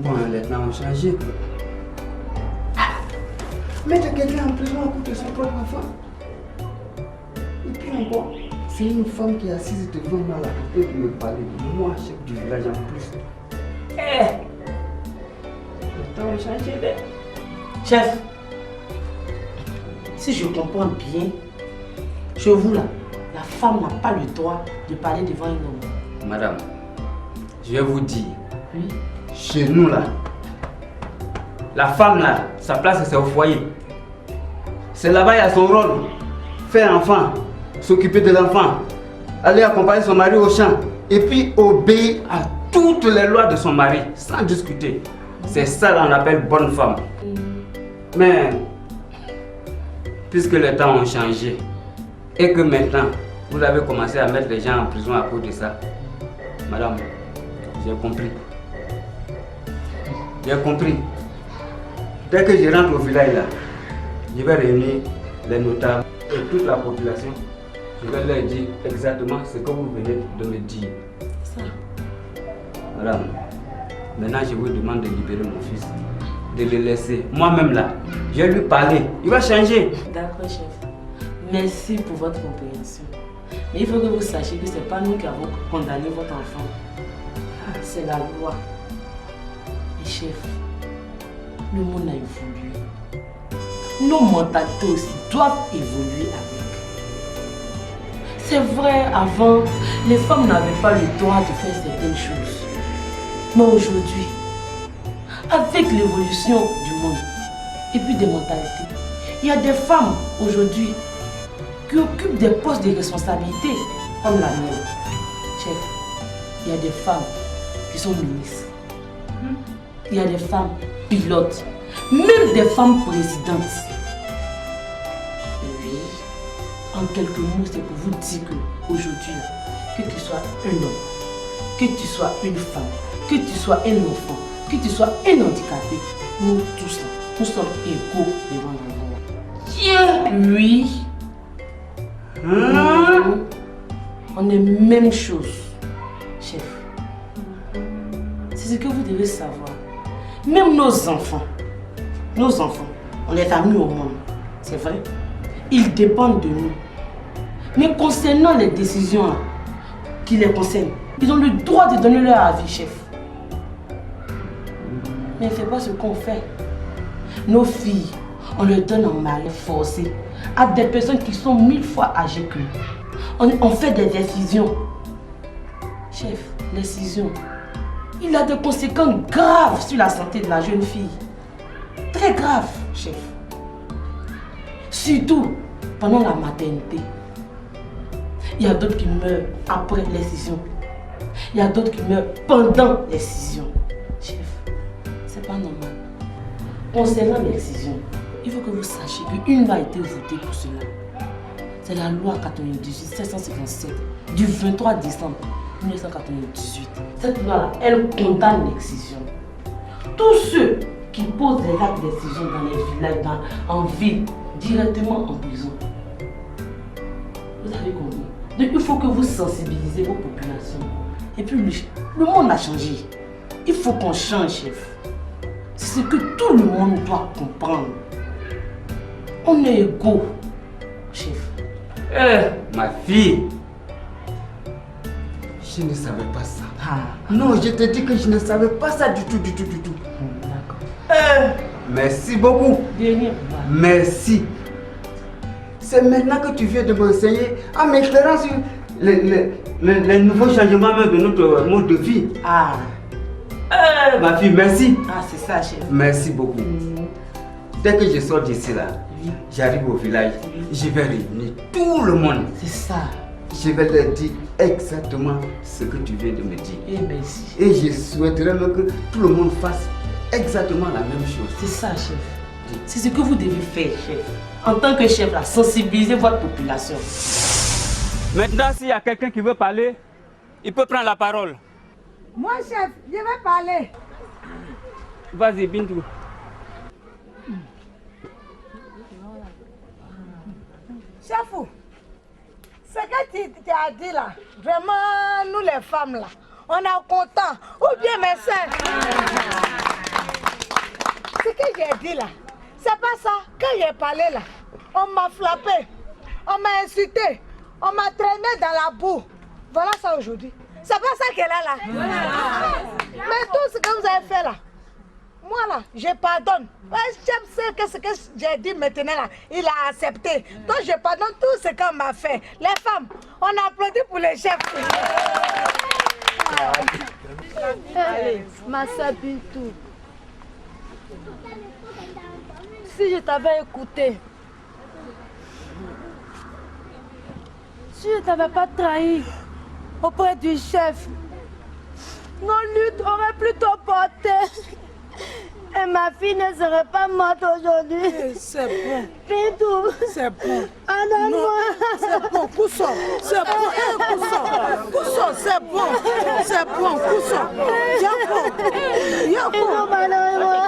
Bon, les plans ont changé. Mettre quelqu'un en prison à cause de son propre enfant. Et puis encore, c'est une femme qui est assise devant moi à la portée de me parler. Moi, chef du village en plus. Les temps ont changé. Chef, si je comprends bien, chez vous là, la femme n'a pas le droit de parler devant un homme. Madame, je vais vous dire. Oui. Chez nous là, la femme là, sa place c'est au foyer. C'est là-bas, il y a son rôle. Faire enfant, s'occuper de l'enfant, aller accompagner son mari au champ et puis obéir à toutes les lois de son mari sans discuter. C'est ça qu'on appelle bonne femme. Mais puisque les temps ont changé et que maintenant vous avez commencé à mettre les gens en prison à cause de ça, madame, j'ai compris. J'ai compris. Dès que je rentre au village là, je vais réunir les notables et toute la population. Je vais leur dire exactement ce que vous venez de me dire. Ça. Madame, maintenant je vous demande de libérer mon fils, de le laisser. Moi-même là, je vais lui parler. Il va changer. D'accord, chef. Merci pour votre compréhension. Mais il faut que vous sachiez que ce n'est pas nous qui avons condamné votre enfant. C'est la loi. Et chef, le monde a évolué. Nos mentalités aussi doivent évoluer avec. C'est vrai, avant, les femmes n'avaient pas le droit de faire certaines choses. Mais aujourd'hui, avec l'évolution du monde et puis des mentalités, il y a des femmes aujourd'hui qui occupent des postes de responsabilité comme la mienne. Chef, il y a des femmes qui sont ministres. Il y a des femmes pilotes, même des femmes présidentes. Oui, en quelques mots, c'est pour vous dire qu'aujourd'hui, que tu sois un homme, que tu sois une femme, que tu sois un enfant, que tu sois un handicapé, nous tous, nous sommes égaux devant la loi. Oui. On est même chose, chef. C'est ce que vous devez savoir. Même nos enfants, on les a mis au monde, c'est vrai. Ils dépendent de nous. Mais concernant les décisions qui les concernent, ils ont le droit de donner leur avis, chef. Mais c'est pas ce qu'on fait. Nos filles, on les donne en mariage forcé à des personnes qui sont 1000 fois âgées que nous. On fait des décisions. Chef, l'excision, il a des conséquences graves sur la santé de la jeune fille. Très graves, chef. Surtout pendant la maternité. Il y a d'autres qui meurent après l'excision. Il y a d'autres qui meurent pendant l'excision. Chef, c'est pas normal. Concernant l'excision, il faut que vous sachiez qu'une loi a été votée pour cela. C'est la loi 98-757 du 23 décembre 1998. Cette loi-là, elle condamne l'excision. Tous ceux qui posent des actes d'excision dans les villages, en ville, directement en prison. Vous avez compris? Donc il faut que vous sensibilisez vos populations. Et puis le monde a changé. Il faut qu'on change, chef. C'est ce que tout le monde doit comprendre. On est égaux, chef. Ma fille, je ne savais pas ça. Non, je te dis que je ne savais pas ça du tout. Merci beaucoup. Merci. C'est maintenant que tu viens de m'enseigner en m'éclairant sur les nouveaux changements de notre mode de vie. Ma fille, merci. C'est ça, chef. Merci beaucoup. Dès que je sors d'ici là, j'arrive au village, je vais réunir tout le monde. C'est ça. Je vais leur dire exactement ce que tu viens de me dire. Merci. Et je souhaiterais même que tout le monde fasse exactement la même chose. C'est ça, chef. C'est ce que vous devez faire, chef. En tant que chef, là, sensibiliser votre population. Maintenant, s'il y a quelqu'un qui veut parler, il peut prendre la parole. Moi, chef, je vais parler. Vas-y, Bintou. Chef, ce que tu as dit là, vraiment, nous les femmes là, on est contents. Ou bien mes soeurs. Ce que j'ai dit là, c'est pas ça. Quand j'ai parlé là, on m'a frappé, on m'a insulté, on m'a traîné dans la boue. Voilà ça aujourd'hui. C'est pas ça qu'elle a là. Mais tout ce que vous avez fait là, moi là, je pardonne. Je sais que ce que j'ai dit maintenant là, il a accepté. Donc je pardonne tout ce qu'on m'a fait. Les femmes, on applaudit pour les chefs. Allez, ma soeur Bintou. Si je t'avais écouté, si je ne t'avais pas trahi auprès du chef, nos luttes auraient plutôt porté. Et ma fille ne serait pas morte aujourd'hui. C'est bon. Bintou. C'est bon. Donne-moi. C'est bon, Kousson. C'est bon. Kousson, c'est bon. C'est bon, Kousson. Yako. Pardon. Non.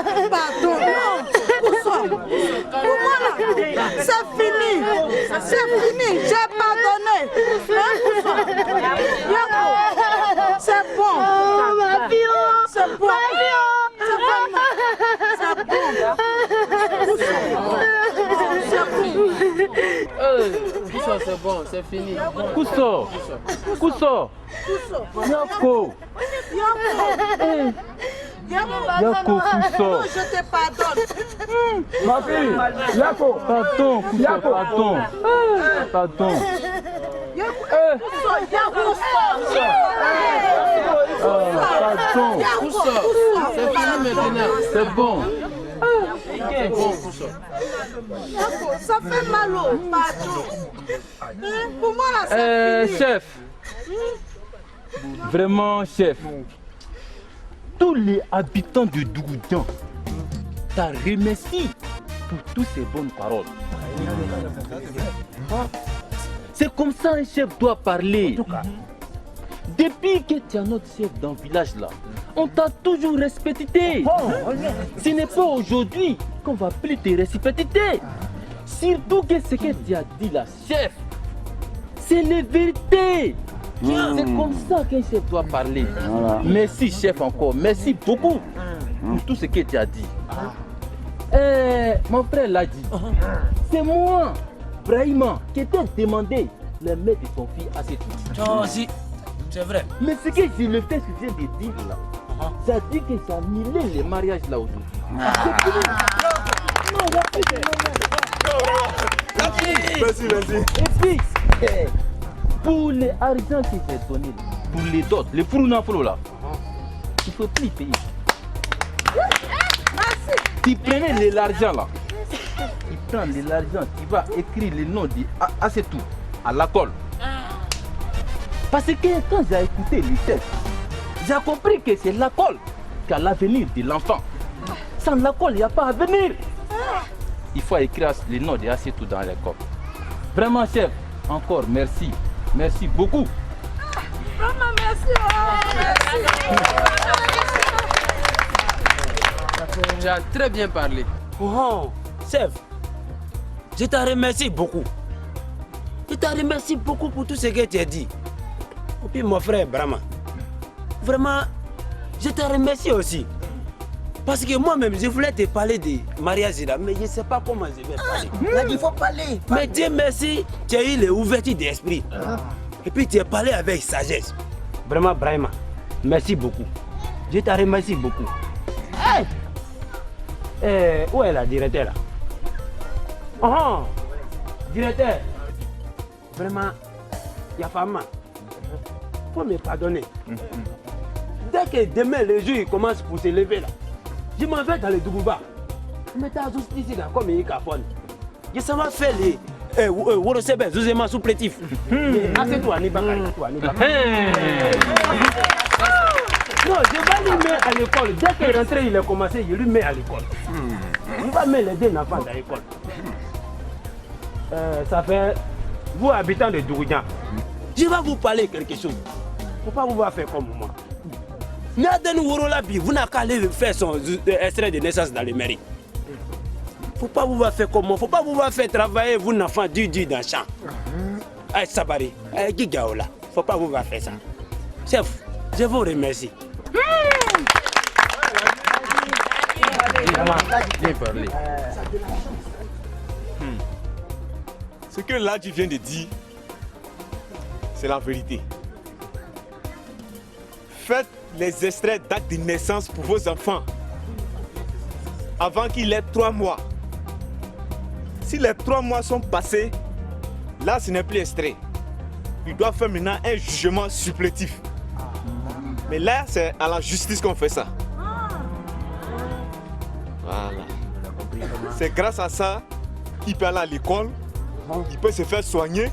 Kousson. Pour moi là, c'est fini. C'est fini. J'ai pardonné. Hein, Yako. C'est bon. Oh, ma fille. C'est bon. C'est bon, c'est fini. Kousso. Yako. Yako, Kousso. Je te pardonne. Ma fille. Yako. Pardon, Kousso. Pardon. C'est fini maintenant. C'est bon. C'est bon, Kousso. Ça fait mal au pardon. Pour moi là, c'est fini. Chef. Vraiment, chef. Tous les habitants de Dougoudian t'a remercié pour toutes ces bonnes paroles. C'est comme ça un chef doit parler. Depuis que tu es notre chef dans le village là, on t'a toujours respecté. Ce n'est pas aujourd'hui qu'on va plus te respecter. Surtout que ce que tu as dit là, chef, c'est la vérité. C'est comme ça qu'un chef doit parler. Merci chef encore, merci beaucoup pour tout ce que tu as dit. Mon frère l'a dit. C'est moi, Brahima, qui t'ai demandé les mains de ton fils à cette tout. Oh si, c'est vrai. Mais ce que je le fais, ce que je viens de dire là, ça dit que ça annule les mariages là aujourd'hui. Merci. Et puis, pour les argent que j'ai donné, pour les dots, les fournaflos là, il ne faut plus payer. Tu prenais l'argent là, tu prends l'argent, tu vas écrire le nom de Assetou à la colle. Parce que quand j'ai écouté les chefs, j'ai compris que c'est la colle qui a l'avenir de l'enfant. Sans la colle, il n'y a pas d'avenir. Il faut écrire le nom de Assetou dans l'école. Vraiment chef, encore merci. Merci beaucoup. Vraiment merci. Tu as très bien parlé. Oh, chef, je te remercie beaucoup. Je te remercie beaucoup pour tout ce que tu as dit. Et puis mon frère Brahma, vraiment, je te remercie aussi. Parce que moi-même, je voulais te parler de mariage là, mais je ne sais pas comment je vais parler. Il faut parler. Mais Dieu merci, tu as eu l'ouverture d'esprit. Et puis tu as parlé avec sagesse. Vraiment, Brahima, merci beaucoup. Je te remercie beaucoup. Hey! Où est la directeur là? Oh, directeur. Vraiment, il y a pas mal. Faut me pardonner. Dès que demain le jour il commence pour se lever là, je m'en vais dans le Dougouba. Je me t'as juste ici là comme il cafone. Je ça m'a fait les Worosebe, Zouzema supplétif. Assieds-toi, Nibakari. Non, je vais lui mettre à l'école. Dès qu'il est rentré, il a commencé, je lui mets à l'école. Il va mettre les deux enfants à l'école. Ça fait, vous habitants de Dougoudian, je vais vous parler quelque chose. Il ne faut pas vous faire comme moi. Vous n'avez qu'à aller faire son extrait de naissance dans les mairies. Il ne faut pas vous faire comme moi. Il ne faut pas vous faire travailler, vous n'enfants du dans le champ. Aïe Sabari, aïe Gigaola. Il ne faut pas vous faire ça. Chef, je vous remercie. Bien parlé. Ce que là tu viens de dire, c'est la vérité. Faites les extraits d'actes de naissance pour vos enfants avant qu'il ait 3 mois. Si les 3 mois sont passés, là ce n'est plus extrait. Il doit faire maintenant un jugement supplétif. Mais là c'est à la justice qu'on fait ça. Voilà. C'est grâce à ça qu'il peut aller à l'école, il peut se faire soigner,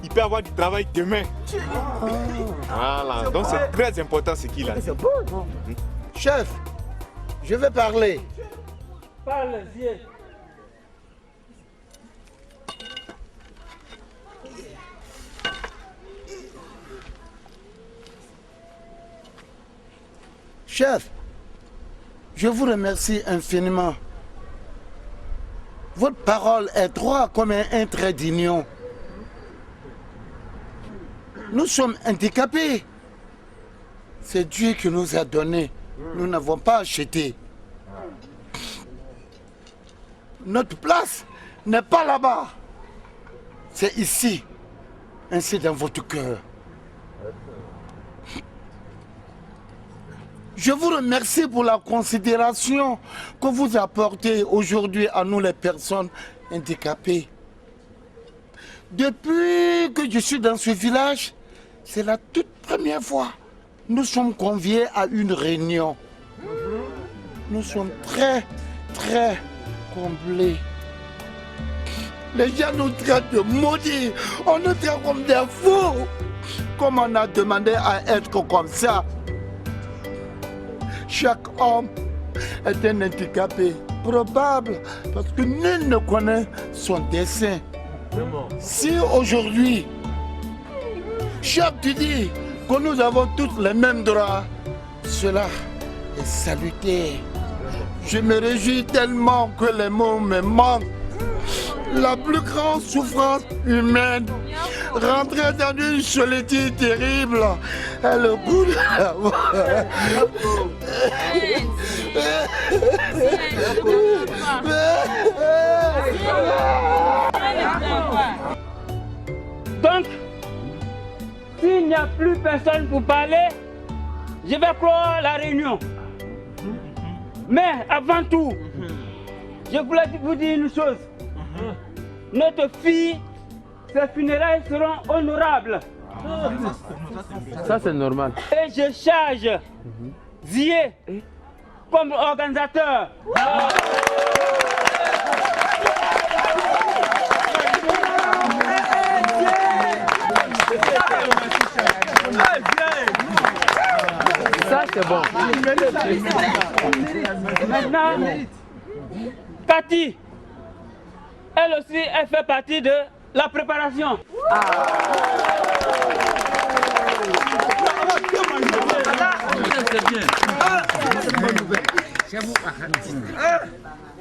il peut avoir du travail demain. Voilà, donc c'est très important ce qu'il a dit. Chef, je vais parler. Parle-y. Chef, je vous remercie infiniment. Votre parole est droite comme un trait d'union. Nous sommes handicapés. C'est Dieu qui nous a donné. Nous n'avons pas acheté. Notre place n'est pas là-bas. C'est ici, ainsi dans votre cœur. Je vous remercie pour la considération que vous apportez aujourd'hui à nous les personnes handicapées. Depuis que je suis dans ce village, c'est la toute première fois que nous sommes conviés à une réunion. Nous sommes très comblés. Les gens nous traitent de maudits, on nous traite comme des fous. Comme on a demandé à être comme ça. Chaque homme est un handicapé probable parce que nul ne connaît son dessein. Si aujourd'hui, chaque tu dis que nous avons tous les mêmes droits, cela est salutaire. Je me réjouis tellement que les mots me manquent. La plus grande souffrance humaine, rentrer dans une solitude terrible, est le goût de la mort. Donc, s'il n'y a plus personne pour parler, je vais clore la réunion. Mais avant tout, je voulais vous dire une chose. Notre fille, ses funérailles seront honorables. Ça, c'est normal. Et je charge Zié comme organisateur. Ça, c'est bon. Maintenant, Cathy, elle aussi, elle fait partie de la préparation. C'est bien.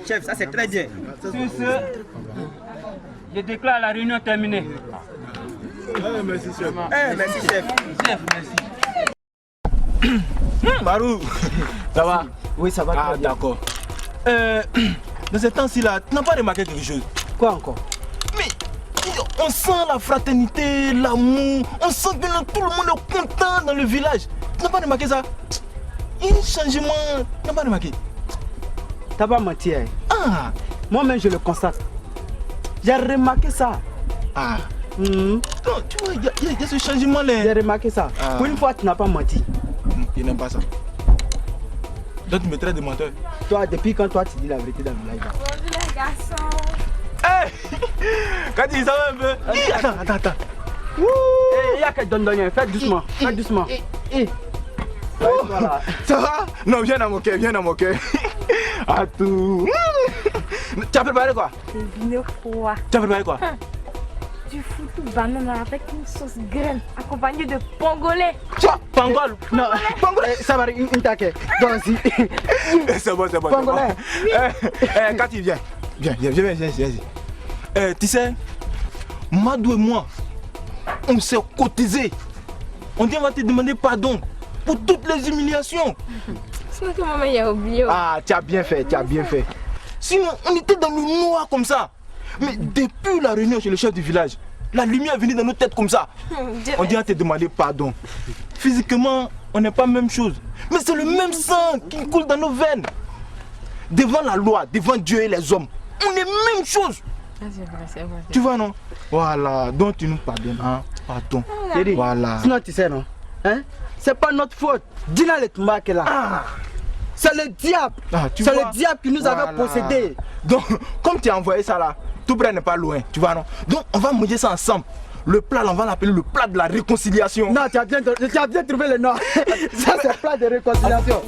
Chef, ça c'est très bien. Sur ce, je déclare la réunion terminée. Merci chef. Merci chef. Chef, merci. Marou, ça va? Oui, ça va. Ah, d'accord. Dans ce temps-ci là, tu n'as pas remarqué quelque chose? Quoi encore? Mais on sent la fraternité, l'amour, on sent que tout le monde est content dans le village. Tu n'as pas remarqué ça? Un changement, tu n'as pas remarqué? T'as pas menti, hein? Ah! Moi-même je le constate. J'ai remarqué ça. Ah! Non, tu vois, il y a ce changement là. J'ai remarqué ça. Ah. Pour une fois, tu n'as pas menti. Je n'aime pas ça. Toi, tu me traites de menteur. Toi, depuis quand toi tu dis la vérité dans le village? Bonjour les garçons. Hey! Quand il s'en va un peu. Attends. Il y a qu'à donner, faites doucement. Faites doucement. Voilà. Ça va? Non, viens dans mon cœur, À tout. Tu as préparé quoi? C'est vino froid. Tu as préparé quoi? Du foutu banane avec une sauce graine accompagnée de pangolais. Pangol? Non, pangolais. Ça va, une taquet. Vas-y. C'est bon. Pangolais. Cathy, viens. Tu sais, Madou et moi, on s'est cotisés. On dit on va te demander pardon pour toutes les humiliations. C'est vrai que maman y a oublié. Ah, tu as bien fait. Sinon, on était dans le noir comme ça. Mais depuis la réunion chez le chef du village, la lumière est venue dans nos têtes comme ça. On dit on va te demander pardon. Physiquement, on n'est pas la même chose. Mais c'est le même sang qui coule dans nos veines. Devant la loi, devant Dieu et les hommes, on est même chose. C'est vrai. Tu vois, non? Voilà, donc tu nous pardonnes, hein? Pardon. Voilà. Sinon, tu sais, non? Hein? C'est pas notre faute. Dis-le le Toumba qui est là. Ah. C'est le diable. C'est le diable qui nous avait possédés. Donc, comme tu as envoyé ça là, tout près n'est pas loin, tu vois, non? Donc, on va manger ça ensemble. Le plat là, on va l'appeler le plat de la réconciliation. Non, tu as bien trouvé le nom. Ça, c'est le plat de réconciliation.